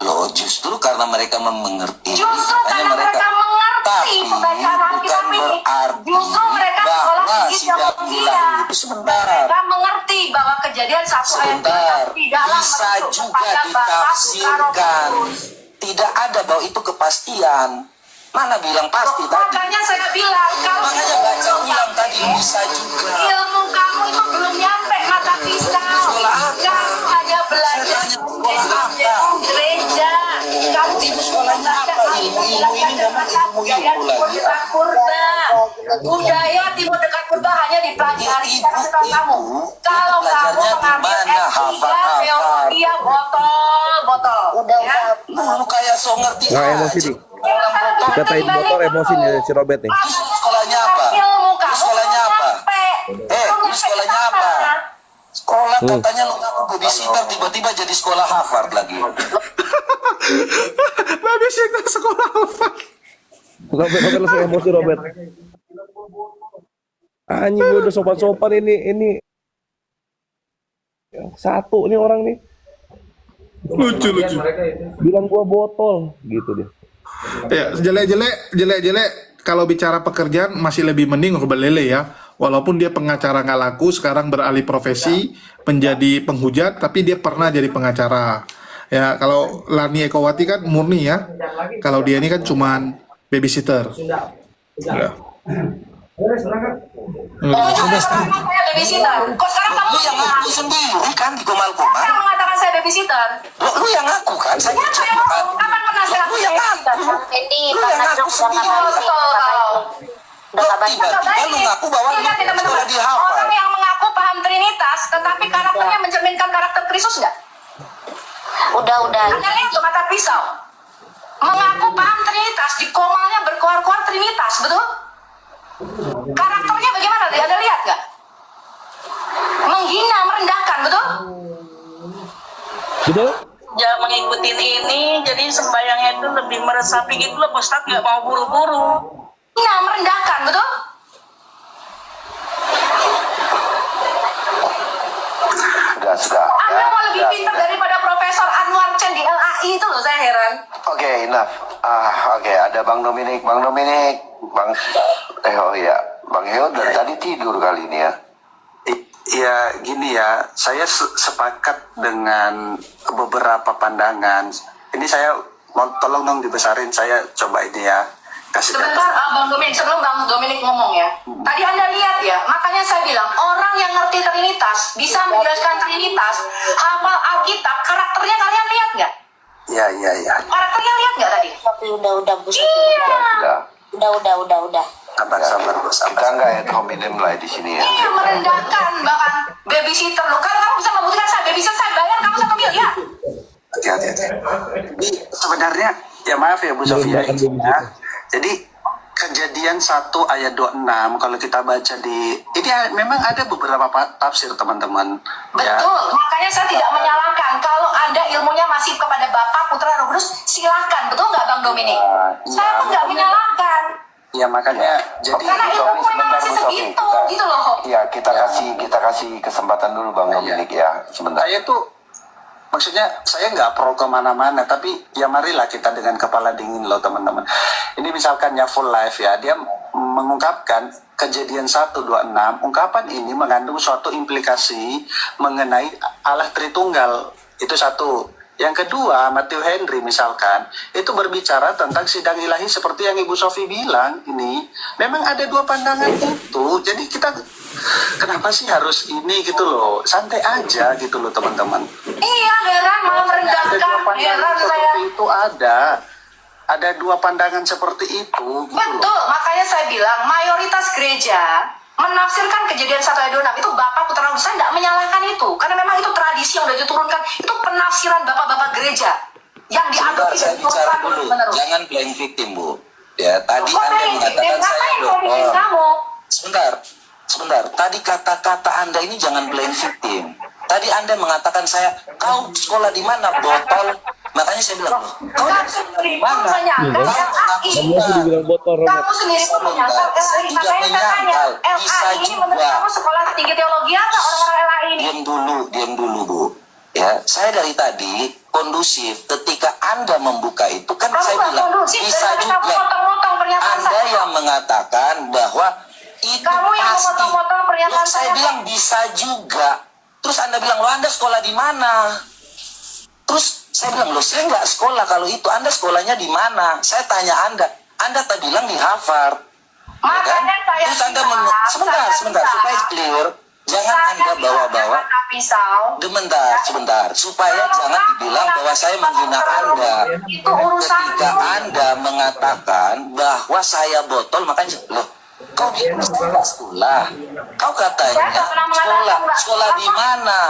Loh, justru karena mereka mengerti. Justru karena mereka mengerti pembacaan Alkitab ini. Justru mereka sekolah tinggi teologi ya. Sebentar. Mereka mengerti bahwa Kejadian 1 ayat 3 tidaklah Bisa merujuk juga kepada batas ditafsirkan. Tidak ada bahwa itu kepastian. Mana bilang pasti tadi? Makanya saya bilang, kalau Makanya baca ulang tadi bisa juga. ilmu kamu itu belum nyampe mata pisau. Kamu hanya belajar gereja. Kamu itu Sekolahnya apa? Ilmu ini memang ilmu lagi. Budaya Timur Dekat Purba hanya dipelajari secara sekolah kamu. Kalau kamu mengambil S3 teologi ya botol. Lu kayak so ngerti. Nggak emosi nih. Katain botol emosi nih si Robert nih. Sekolahnya apa? Ilmu Lu kamu sekolahnya apa? Lu sekolahnya apa? Sekolah katanya lu ngaku babysitter, tiba-tiba jadi sekolah Harvard lagi. Babysitter sekolah Harvard. Robert langsung emosi Robert. Anjing gue udah sopan-sopan ini. Satu nih orang nih. Lucu. Bilang gua botol gitu dia. Ya, jelek-jelek kalau bicara pekerjaan masih lebih mending Ruben Lele ya. Walaupun dia pengacara nggak laku, sekarang beralih profesi menjadi penghujat, tapi dia pernah jadi pengacara. Ya, kalau Lani Ekowati kan murni ya. Kalau dia ini kan cuman babysitter. Ya. saya babysitter. Kok sekarang kamu Lu yang ngaku sendiri kan di Komal-Komal. yang mengatakan saya babysitter? Lu yang ngaku kan? Saya Siapa yang ngomong? Kapan pernah saya Lu yang ngaku. Ini Lu yang ngaku sendiri. Lu tiba-tiba lu ngaku bahwa lu sekolah di Harvard. Orang yang mengaku paham Trinitas, tetapi karakternya mencerminkan karakter Kristus nggak? Udah. Anda lihat tuh mata pisau. Mengaku paham Trinitas, di komalnya berkoar-koar Trinitas, betul? Karakternya bagaimana? Anda lihat nggak? Menghina, merendahkan, betul? Betul? Ya mengikuti ini, jadi sembayangnya itu lebih meresapi gitu loh, Ustaz, nggak mau buru-buru. Menghina, merendahkan, betul? Anda mau lebih pintar daripada Profesor Anwar Chen di LAI itu loh, saya heran. Oke, enough. Oke, ada Bang Dominik, Bang Heo dari tadi tidur kali ini ya. Ya gini ya, saya sepakat dengan beberapa pandangan. Ini saya mau tolong dong dibesarin, saya coba ini ya kasih Sebentar, data. Bang Dominik, sebelum Bang Dominik ngomong ya. Tadi Anda lihat ya, makanya saya bilang orang yang ngerti Trinitas, bisa menjelaskan Trinitas, hafal Alkitab, karakternya kalian lihat nggak? Ya. Karakternya lihat nggak tadi? Tapi udah Bu. Iya. Udah. Sabar. Kita nggak ad hominem lah di sini ya. Iya, merendahkan bahkan babysitter lo. Kalau kamu bisa membuktikan saya babysitter, saya bayar kamu 1 miliar. Hati-hati. Ini sebenarnya ya maaf ya Bu Sofia. Ya. Jadi Kejadian 1 ayat 26 kalau kita baca di ini memang ada beberapa tafsir teman-teman. Betul, makanya saya tidak menyalahkan. Kalau Anda ilmunya masih kepada Bapa, Putra, Roh Kudus, silakan. Betul nggak Bang Dominik? Saya pun nggak menyalahkan. Ya makanya jadi Karena ilmu memang masih segitu, gitu loh. Iya, kita kasih kesempatan dulu Bang Dominik ya, sebentar. Saya tuh maksudnya saya nggak pro kemana-mana, tapi ya marilah kita dengan kepala dingin loh teman-teman. Ini misalkan ya Full Life ya, dia mengungkapkan Kejadian 1:26, ungkapan ini mengandung suatu implikasi mengenai Allah Tritunggal. Itu satu. Yang kedua, Matthew Henry misalkan, itu berbicara tentang sidang ilahi seperti yang Ibu Sofi bilang ini. Memang ada dua pandangan itu, jadi kita kenapa sih harus ini gitu loh, santai aja gitu loh teman-teman. Iya, heran malah merendahkan, heran saya. Itu ada dua pandangan seperti itu. Gitu betul, makanya saya bilang mayoritas gereja menafsirkan Kejadian 1 ayat 26 itu Bapak Putra Roh Kudus. Saya tidak menyalahkan itu, karena memang itu tradisi yang udah diturunkan itu penafsiran bapak-bapak gereja yang dianggap Sebentar, saya tidak bicara diturunkan dulu. terus-menerus. Jangan playing victim, Bu. Ya, tadi Kok Anda playing victim? mengatakan saya Ngapain playing victim botol. kamu? Sebentar. Tadi kata-kata Anda ini jangan playing victim. Tadi Anda mengatakan saya, kau sekolah di mana, botol? Makanya saya bilang, kau sekolah di mana? Kamu sendiri pun menyangkal LAI. Makanya saya tanya, LAI ini menurut kamu sekolah tinggi teologi apa orang-orang LAI ini? Diam dulu, Bu. Ya, saya dari tadi kondusif. Ketika Anda membuka itu, kan Kamu saya nggak bilang kondusif, bisa daripada kamu juga. motong-motong pernyataan Anda saya. yang mengatakan bahwa itu Kamu yang pasti. memotong-motong pernyataan Loh, saya saya. bilang bisa juga. Terus Anda bilang, lo Anda sekolah di mana? Terus saya bilang, lo saya nggak sekolah kalau itu. Anda sekolahnya di mana? Saya tanya Anda tadi bilang di Harvard. Ya kan? Makanya saya Terus Anda bilang, sebentar, supaya clear. Jangan Anda bawa-bawa. Pisau. Sebentar, supaya jangan dibilang bahwa saya menghina Anda. Itu urusan Ketika Anda mengatakan bahwa saya botol, makanya loh, kau bilang saya nggak sekolah. Kau katanya sekolah di mana?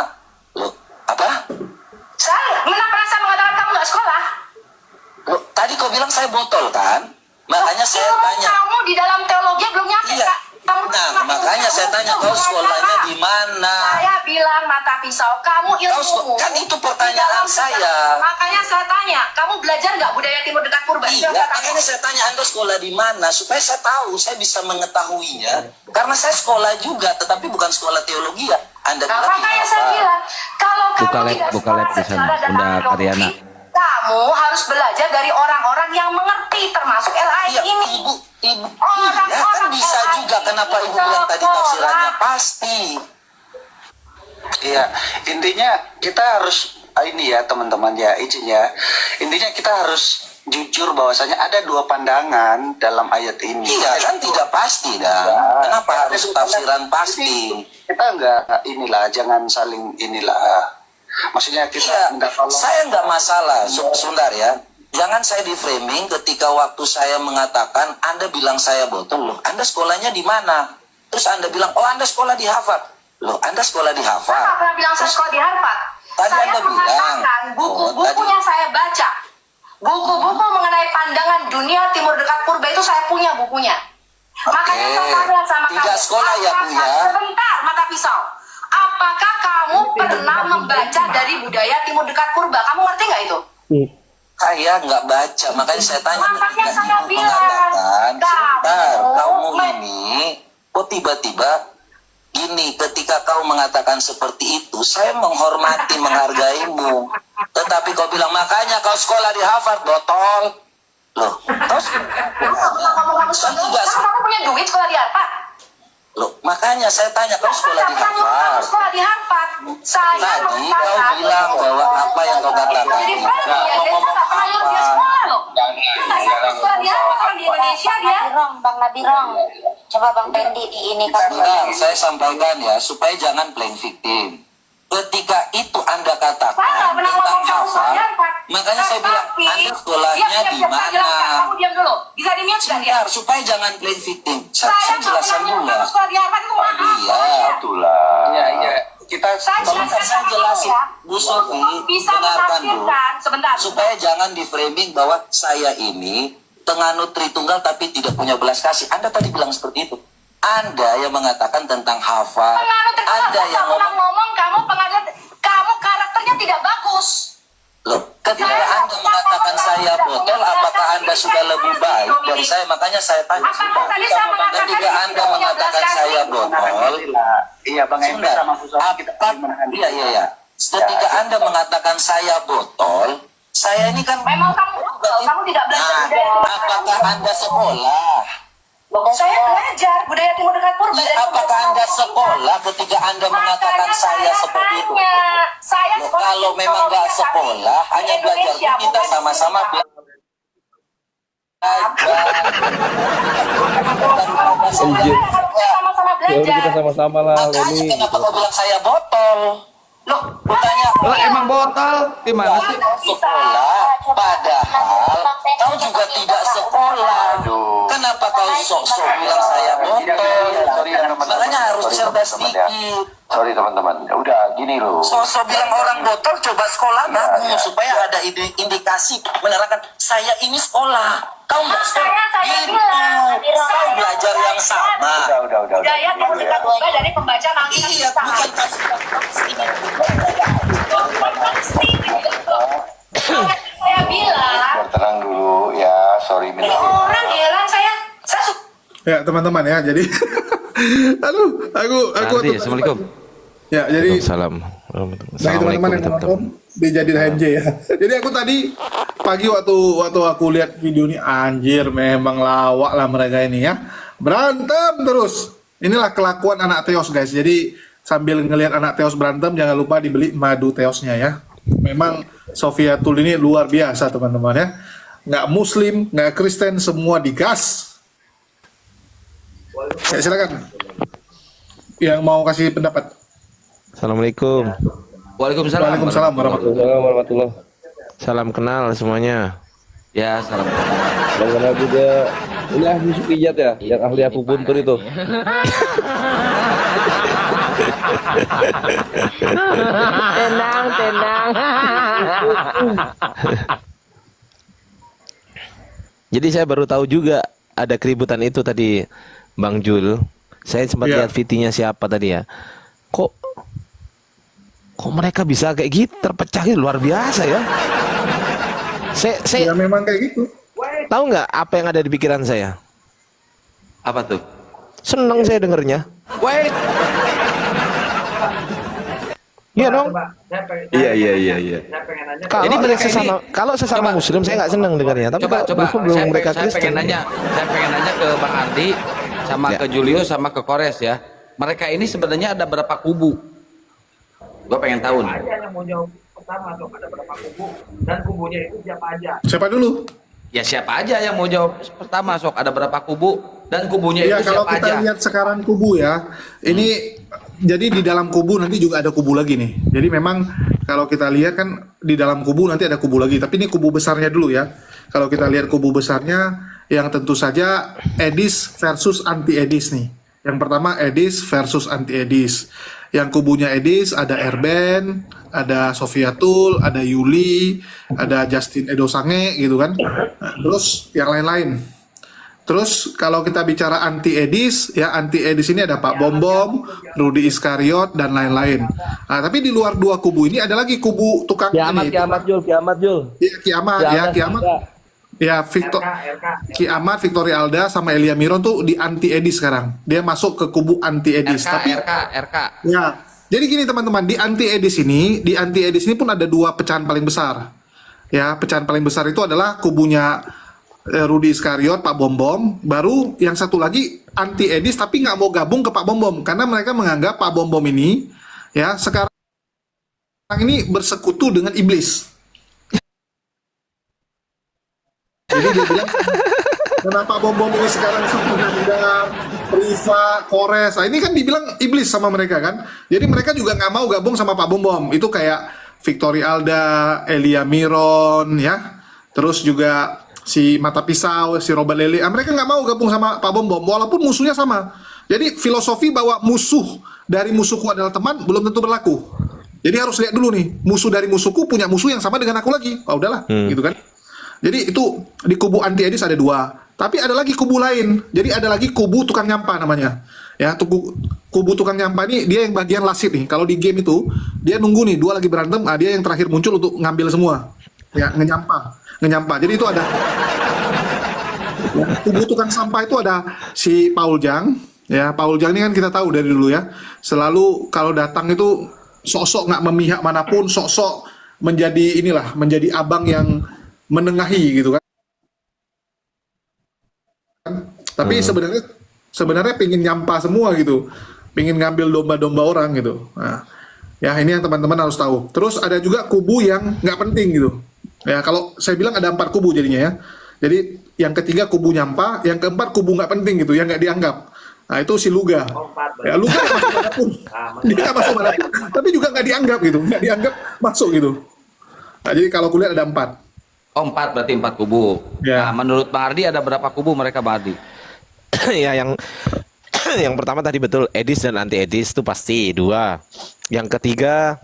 Loh, apa? Saya pernah saya mengatakan kamu nggak sekolah. Loh, tadi kau bilang saya botol kan? Makanya saya Ilmu tanya. kamu di dalam teologi belum nyampe, Iya. Kak. Kamu Nah, makanya saya tanya kau sekolahnya di mana? Saya bilang mata pisau, kamu ilmu. Kan itu pertanyaan saya. Makanya saya tanya, kamu belajar nggak budaya Timur Dekat Purba? Iya, makanya saya tanya Anda sekolah di mana supaya saya tahu, saya bisa mengetahuinya. Karena saya sekolah juga, tetapi bukan sekolah teologi ya. Anda Nah, bilang makanya saya bilang, kalau kamu tidak Buka lab di sana, Bunda Karyana. kamu harus belajar dari orang-orang yang mengerti, termasuk LAI Iya, ini. Ibu, Orang-orang iya kan bisa LAI juga. Kenapa ini Ibu bilang tadi tafsirannya sekolah. pasti? Iya, intinya kita harus ini ya teman-teman ya, izin ya. Intinya kita harus jujur bahwasanya ada dua pandangan dalam ayat ini. Iya kan tidak pasti dah. Kenapa harus tafsiran pasti? Kita enggak inilah, jangan saling inilah. Maksudnya kita Iya, enggak tolong. saya nggak masalah, sebentar ya. Jangan saya di framing ketika waktu saya mengatakan Anda bilang saya botol loh. Anda sekolahnya di mana? Terus Anda bilang, oh Anda sekolah di Harvard. Loh, Anda sekolah di Saya Harvard. nggak pernah bilang saya sekolah di Harvard. Tadi Saya Anda mengatakan bilang, buku-buku yang saya baca, buku-buku mengenai pandangan dunia Timur Dekat Purba itu saya punya bukunya. Makanya saya tanya sama kamu. Tidak sekolah ya, Bu, ya? Sebentar, mata pisau. Apakah kamu pernah membaca dari budaya Timur Dekat Purba? Kamu ngerti nggak itu? Saya nggak baca, makanya saya tanya Makanya ketika saya Ibu bilang, mengatakan, sebentar, kamu kamu ini, kok tiba-tiba gini, ketika kau mengatakan seperti itu, saya menghormati, menghargaimu. Tetapi kau bilang, makanya kau sekolah di Harvard, botol. Loh, terus? Kamu punya duit sekolah di Harvard? Loh, makanya saya tanya, kau sekolah di Harvard? Sekolah di Harvard. Saya Tadi kau bilang bahwa apa yang kau katakan Jadi itu ngomong dia sekolah loh. Sekolah di Harvard orang di Indonesia dia. Bang Nabirong. Coba Bang Pendi di ini Sebentar, saya sampaikan ya, supaya jangan playing victim. Ketika itu Anda katakan tentang Harvard, makanya saya bilang, Anda sekolahnya di mana? Kamu diam dulu. Bisa di-mute nggak dia? Sebentar, supaya jangan playing victim. Saya jelaskan dulu ya. Sekolah di Harvard itu mana? Iya, itulah. Iya. Kita Saya jelasin, Bu Sofi, Bisa dengarkan dulu. menafsirkan sebentar. Supaya jangan di framing bahwa saya ini penganut Tritunggal tapi tidak punya belas kasih. Anda tadi bilang seperti itu. Anda yang mengatakan tentang Harvard. Anda yang ngomong kamu pengaruh, kamu karakternya tidak bagus. Loh, ketika Anda mengatakan saya botol, apakah Anda sudah lebih baik dari saya? Makanya saya tanya sudah. Ketika Anda mengatakan saya botol, iya Bang Emre sama Bu Sofi kita iya. Ketika Anda mengatakan saya botol, saya ini kan memang kamu tidak belajar budaya. Apakah Anda sekolah? Saya belajar budaya Timur Dekat Purba. Apakah Anda sekolah ketika Anda mengatakan saya seperti itu? Saya Loh, kalau memang nggak sekolah, hanya belajar itu kita sama-sama belajar. Sama-sama belajar. Kita sama-sama lah, Makanya kenapa kau bilang saya botol? Loh, bertanya, Lah emang botol gimana sih? Sekolah, padahal kau juga tidak sekolah. Kenapa kau sok-sok bilang saya botol? Makanya harus cerdas dikit. Sorry teman-teman, udah gini loh. Sosok bilang orang botol, coba sekolah bagus supaya ada indikasi menerangkan saya ini sekolah. Kau nggak sekolah, gitu. Kau belajar yang sama. Udah. Hidayat yang kita buka dari pembaca langsung. Iya, bukan kasih Saya bilang Tenang dulu ya, sorry ini orang heran saya Ya teman-teman ya, jadi aduh, aku Assalamualaikum. Ya, jadi Salam. bagi teman-teman yang nonton dijadiin HMJ ya. Jadi aku tadi pagi waktu aku lihat video ini, anjir memang lawak lah mereka ini ya. Berantem terus. Inilah kelakuan anak Teos guys. Jadi sambil ngelihat anak Teos berantem, jangan lupa dibeli madu Teosnya ya. Memang Sofiatul ini luar biasa teman-teman ya. Nggak Muslim, nggak Kristen, semua digas. Ya, silakan. Yang mau kasih pendapat. Assalamualaikum. Waalaikumsalam. Waalaikumsalam warahmatullahi. Salam kenal semuanya. Ya, salam kenal. Salam kenal juga. Ini ahli pijat ya, yang ahli akupuntur itu. Tenang. Jadi saya baru tahu juga ada keributan itu tadi, Bang Jul. Saya sempat lihat VT-nya siapa tadi ya. Kok mereka bisa kayak gitu, terpecah gitu, luar biasa ya. Saya ya memang kayak gitu. Tahu nggak apa yang ada di pikiran saya? Apa tuh? Seneng saya dengernya. Wait. Iya dong. Iya. Kalau sesama Muslim saya nggak seneng dengarnya. Tapi belum mereka Kristen. Saya pengen nanya ke Bang Ardi, sama ke Julio, sama ke Kores ya. Mereka ini sebenarnya ada berapa kubu? Gue pengen tahu nih. Aja yang mau jawab pertama tuh ada berapa kubu dan kubunya itu siapa aja? Siapa dulu? Ya siapa aja yang mau jawab pertama, sok, ada berapa kubu dan kubunya Ya itu kalau siapa kita aja? lihat sekarang kubu ya, ini jadi di dalam kubu nanti juga ada kubu lagi nih. Jadi memang kalau kita lihat kan di dalam kubu nanti ada kubu lagi, tapi ini kubu besarnya dulu ya. Kalau kita lihat kubu besarnya, yang tentu saja Edis versus anti Edis nih. Yang pertama Edis versus anti Edis. Yang kubunya Edis ada Erben, ada Sofiatul, ada Yuli, ada Justin Edo Sange gitu kan. Nah, terus yang lain-lain. Terus kalau kita bicara anti Edis, ya anti Edis ini ada Pak Bom Bom, Rudy Iskariot dan lain-lain. Nah, tapi di luar dua kubu ini ada lagi kubu tukang ini. Kiamat Jul. Iya, Kiamat. Ya, Kiamat, Victoria Alda sama Elia Miron tuh di anti Edis sekarang. Dia masuk ke kubu anti Edis. RK. Ya. Jadi gini teman-teman, di anti Edis ini pun ada dua pecahan paling besar. Ya, pecahan paling besar itu adalah kubunya Rudy Iskariot, Pak Bom Bom. Baru yang satu lagi anti Edis tapi nggak mau gabung ke Pak Bom Bom karena mereka menganggap Pak Bom Bom ini ya sekarang ini bersekutu dengan iblis. Jadi dia bilang, kenapa Bom Bom ini sekarang sudah Riva, Kores, nah, ini kan dibilang iblis sama mereka kan. Jadi mereka juga nggak mau gabung sama Pak Bom Bom. Itu kayak Victoria Alda, Elia Miron, ya. Terus juga si Mata Pisau, si Robert Lele, mereka nggak mau gabung sama Pak Bom Bom, walaupun musuhnya sama. Jadi filosofi bahwa musuh dari musuhku adalah teman belum tentu berlaku. Jadi harus lihat dulu nih, musuh dari musuhku punya musuh yang sama dengan aku lagi. Oh udahlah, gitu kan. Jadi itu di kubu anti Edis ada dua. Tapi ada lagi kubu lain. Jadi ada lagi kubu tukang nyampah namanya. Ya, kubu tukang nyampah ini dia yang bagian lasit nih. Kalau di game itu dia nunggu nih dua lagi berantem, dia yang terakhir muncul untuk ngambil semua. Ya, ngenyampah. Jadi itu ada ya, kubu tukang sampah itu ada si Paul Jang. Ya, Paul Jang ini kan kita tahu dari dulu ya. Selalu kalau datang itu sok-sok nggak memihak manapun, sok-sok menjadi abang yang menengahi gitu kan. Tapi sebenarnya pingin nyampah semua gitu, pingin ngambil domba-domba orang gitu. Nah, ya ini yang teman-teman harus tahu. Terus ada juga kubu yang nggak penting gitu. Ya kalau saya bilang ada 4 kubu jadinya ya. Jadi yang ketiga kubu nyampah, yang keempat kubu nggak penting gitu, yang nggak dianggap. Nah itu si Luga. Ya Luga nggak masuk manapun. Dia nggak masuk manapun. Tapi juga nggak dianggap gitu. Nggak dianggap masuk gitu. Nah, jadi kalau kulihat ada 4. Oh 4 berarti 4 kubu. Ya. Nah, menurut Bang Ardi ada berapa kubu mereka Bang Ardi? Ya yang pertama tadi betul, Edis dan anti Edis itu pasti 2. Yang ketiga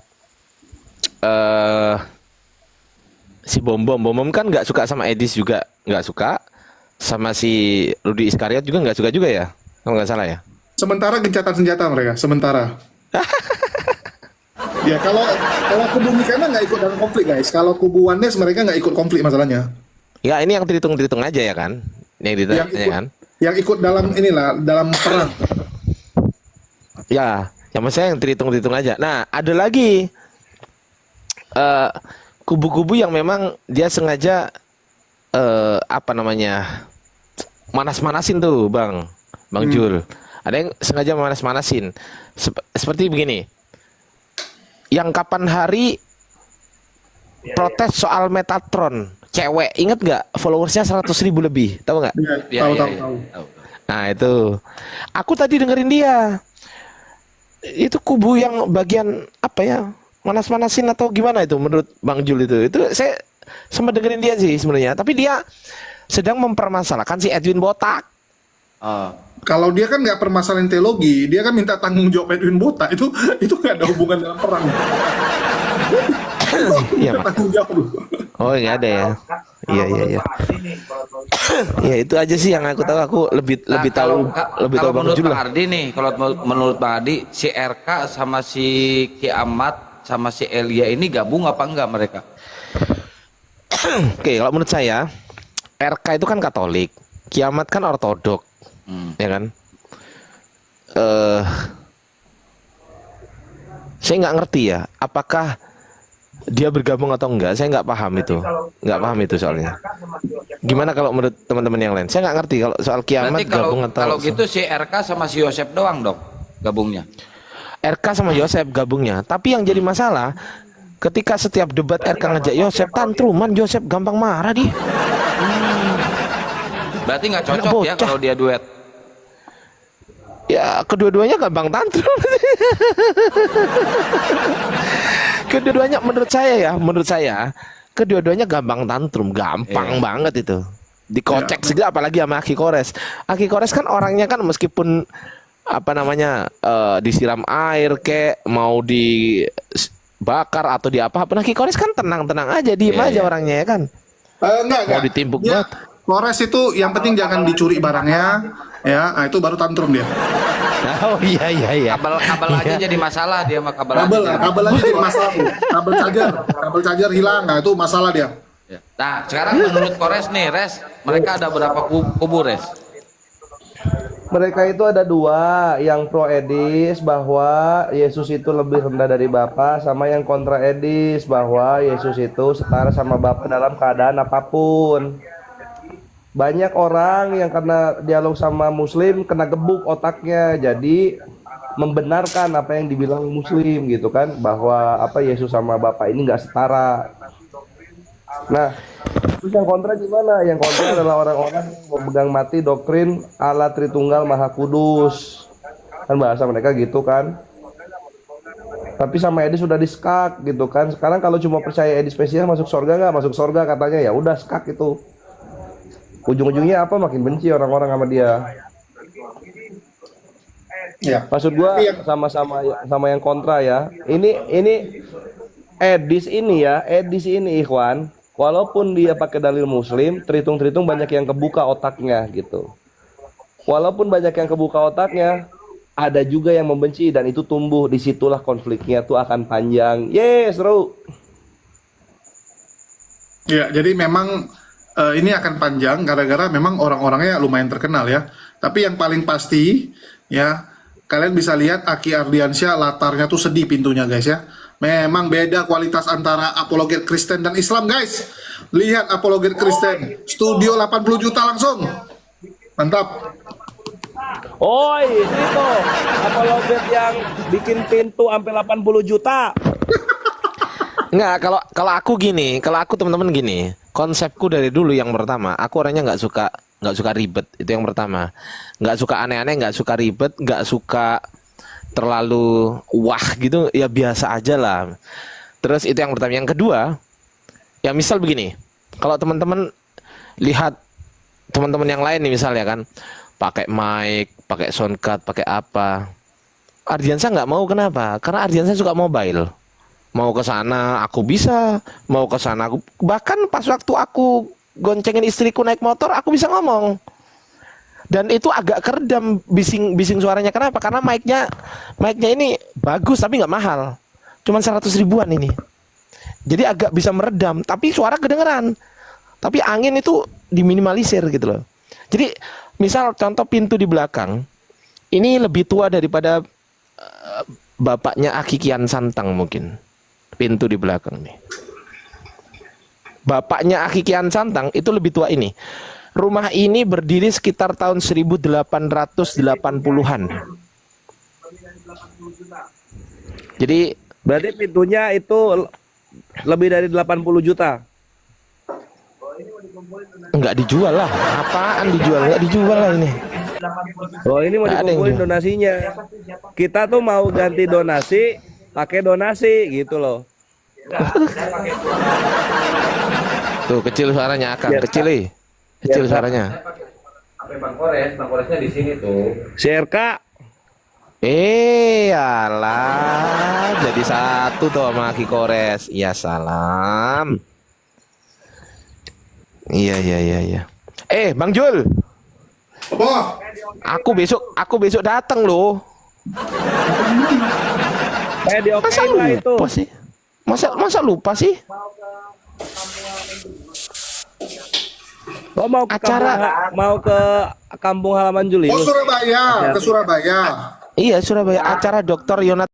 si Bom kan nggak suka sama Edis juga, nggak suka sama si Rudi Iskariot juga nggak suka juga ya, kalau nggak salah ya. Sementara gencatan senjata mereka, sementara. Ya kalau kubu Mikana nggak ikut dalam konflik guys. Kalau kubu Wanes mereka nggak ikut konflik masalahnya. Ya ini yang terhitung aja ya kan, yang kan. Yang ikut dalam inilah dalam perang. Ya, yang maksudnya yang terhitung aja. Nah ada lagi kubu-kubu yang memang dia sengaja manas-manasin tuh Bang Jul. Ada yang sengaja manas-manasin. Seperti begini. Yang kapan hari protes soal Metatron, cewek, inget nggak followersnya 100.000 lebih, tahu nggak? Tahu. Nah itu, aku tadi dengerin dia. Itu kubu yang bagian apa ya? Manas-manasin atau gimana itu menurut Bang Jul itu? Itu saya sempat dengerin dia sih sebenarnya, tapi dia sedang mempermasalahkan si Edwin Botak. Kalau dia kan nggak permasalahan teologi, dia kan minta tanggung jawab Edwin Botak. Itu nggak ada hubungan dalam perang. Iya, tanggung jawab dulu. Oh nggak ada ya? Iya. Ya itu aja sih yang aku tahu. Aku lebih tahu Bang menurut Jul Bang lah. Ardi nih, kalau menurut Bang Ardi si RK sama si Kiamat sama si Elia ini gabung apa enggak mereka? Oke, kalau menurut saya RK itu kan Katolik, Kiamat kan Ortodok, ya kan? Saya nggak ngerti ya, apakah dia bergabung atau enggak? Saya nggak paham itu soalnya. Gimana kalau menurut teman-teman yang lain? Saya nggak ngerti kalau soal Kiamat Berarti gabung atau kalau gitu si RK sama si Yosef doang dong gabungnya. RK sama Yosef gabungnya. Tapi yang jadi masalah ketika setiap debat RK ngajak Yosef tantruman, Yosef gampang marah dia. Berarti nggak cocok ya kalau dia duet. Ya kedua-duanya gampang tantrum. Kedua-duanya menurut saya kedua-duanya gampang tantrum, gampang banget itu. Dikocek segala apalagi sama Aki Kores. Aki Kores kan orangnya kan meskipun disiram air kek mau dibakar atau di apa pun Aki Kores kan tenang-tenang aja, diem aja orangnya ya kan. Enggak. Mau ditimpuk banget. Kores itu yang penting jangan dicuri barangnya, ya. Nah, itu baru tantrum dia. Oh iya. Kabel aja jadi masalah dia sama kabel aja jadi masalah. Kabel charger hilang, nah itu masalah dia. Nah sekarang menurut Kores nih Res, mereka ada berapa kubu Res? Mereka itu ada 2, yang pro Edis bahwa Yesus itu lebih rendah dari Bapa, sama yang kontra Edis bahwa Yesus itu setara sama Bapa dalam keadaan apapun. Banyak orang yang karena dialog sama Muslim kena gebuk otaknya, jadi membenarkan apa yang dibilang Muslim gitu kan, bahwa Yesus sama Bapa ini nggak setara. Nah, terus yang kontra gimana? Yang kontra adalah orang-orang yang memegang mati doktrin Allah Tritunggal Maha Kudus. Kan bahasa mereka gitu kan. Tapi sama Edis sudah diskak gitu kan. Sekarang kalau cuma percaya Edis spesies masuk surga nggak? Masuk surga katanya, ya udah skak itu. Ujung-ujungnya apa? Makin benci orang-orang sama dia. Ya. Maksud gua sama yang kontra ya. Ini Edis ini Ikhwan. Walaupun dia pakai dalil Muslim, terhitung banyak yang kebuka otaknya gitu. Walaupun banyak yang kebuka otaknya, ada juga yang membenci dan itu tumbuh. Disitulah konfliknya tuh akan panjang. Seru. Ya, jadi memang ini akan panjang gara-gara memang orang-orangnya lumayan terkenal ya. Tapi yang paling pasti ya, kalian bisa lihat Aki Ardiansyah latarnya tuh sedih pintunya guys ya. Memang beda kualitas antara apologet Kristen dan Islam guys. Lihat apologet Kristen, studio 80 juta langsung. Mantap. Oi, itu apologet yang bikin pintu sampai 80 juta. Enggak, kalau aku teman-teman gini, konsepku dari dulu yang pertama, aku orangnya nggak nggak suka ribet. Itu yang pertama. Nggak suka aneh-aneh, nggak suka ribet, nggak suka terlalu wah gitu, ya biasa aja lah. Terus itu yang pertama. Yang kedua, ya misal begini, kalau teman-teman lihat teman-teman yang lain nih misalnya kan, pakai mic, pakai sound card, pakai apa. Ardiansa nggak mau, kenapa? Karena Ardiansa suka mobile. Mau ke sana aku bisa, mau ke sana aku, bahkan pas waktu aku goncengin istriku naik motor, aku bisa ngomong. Dan itu agak keredam bising suaranya. Kenapa? Karena mic-nya ini bagus tapi nggak mahal. Cuman 100 ribuan ini. Jadi agak bisa meredam, tapi suara kedengeran. Tapi angin itu diminimalisir gitu loh. Jadi misal contoh pintu di belakang, ini lebih tua daripada bapaknya Aki Kian Santang mungkin. Pintu di belakang nih. Bapaknya Aki Kian Santang itu lebih tua ini. Rumah ini berdiri sekitar tahun 1880-an. Jadi Berarti pintunya itu lebih dari 80 juta. enggak dijual lah. Apaan dijual? Enggak dijual lah ini. Oh, ini mau Nggak ada yang dikumpulin jual. donasinya. Kita tuh mau ganti donasi, pakai donasi gitu loh. Tuh kecil suaranya Akang, kecil nih. Kecil suaranya. Sampai Bang Koresnya di sini tuh. CRK. Alah, jadi satu tuh sama Aki Kores. Ya salam. Iya. Bang Jul. Apa? Aku besok datang loh. Diokein lah itu. Lupa sih? Masa lupa sih? Oh, mau ke kampung halaman Julius. Oh, Surabaya, ke Surabaya. Iya, Surabaya. Acara Dr. Yonat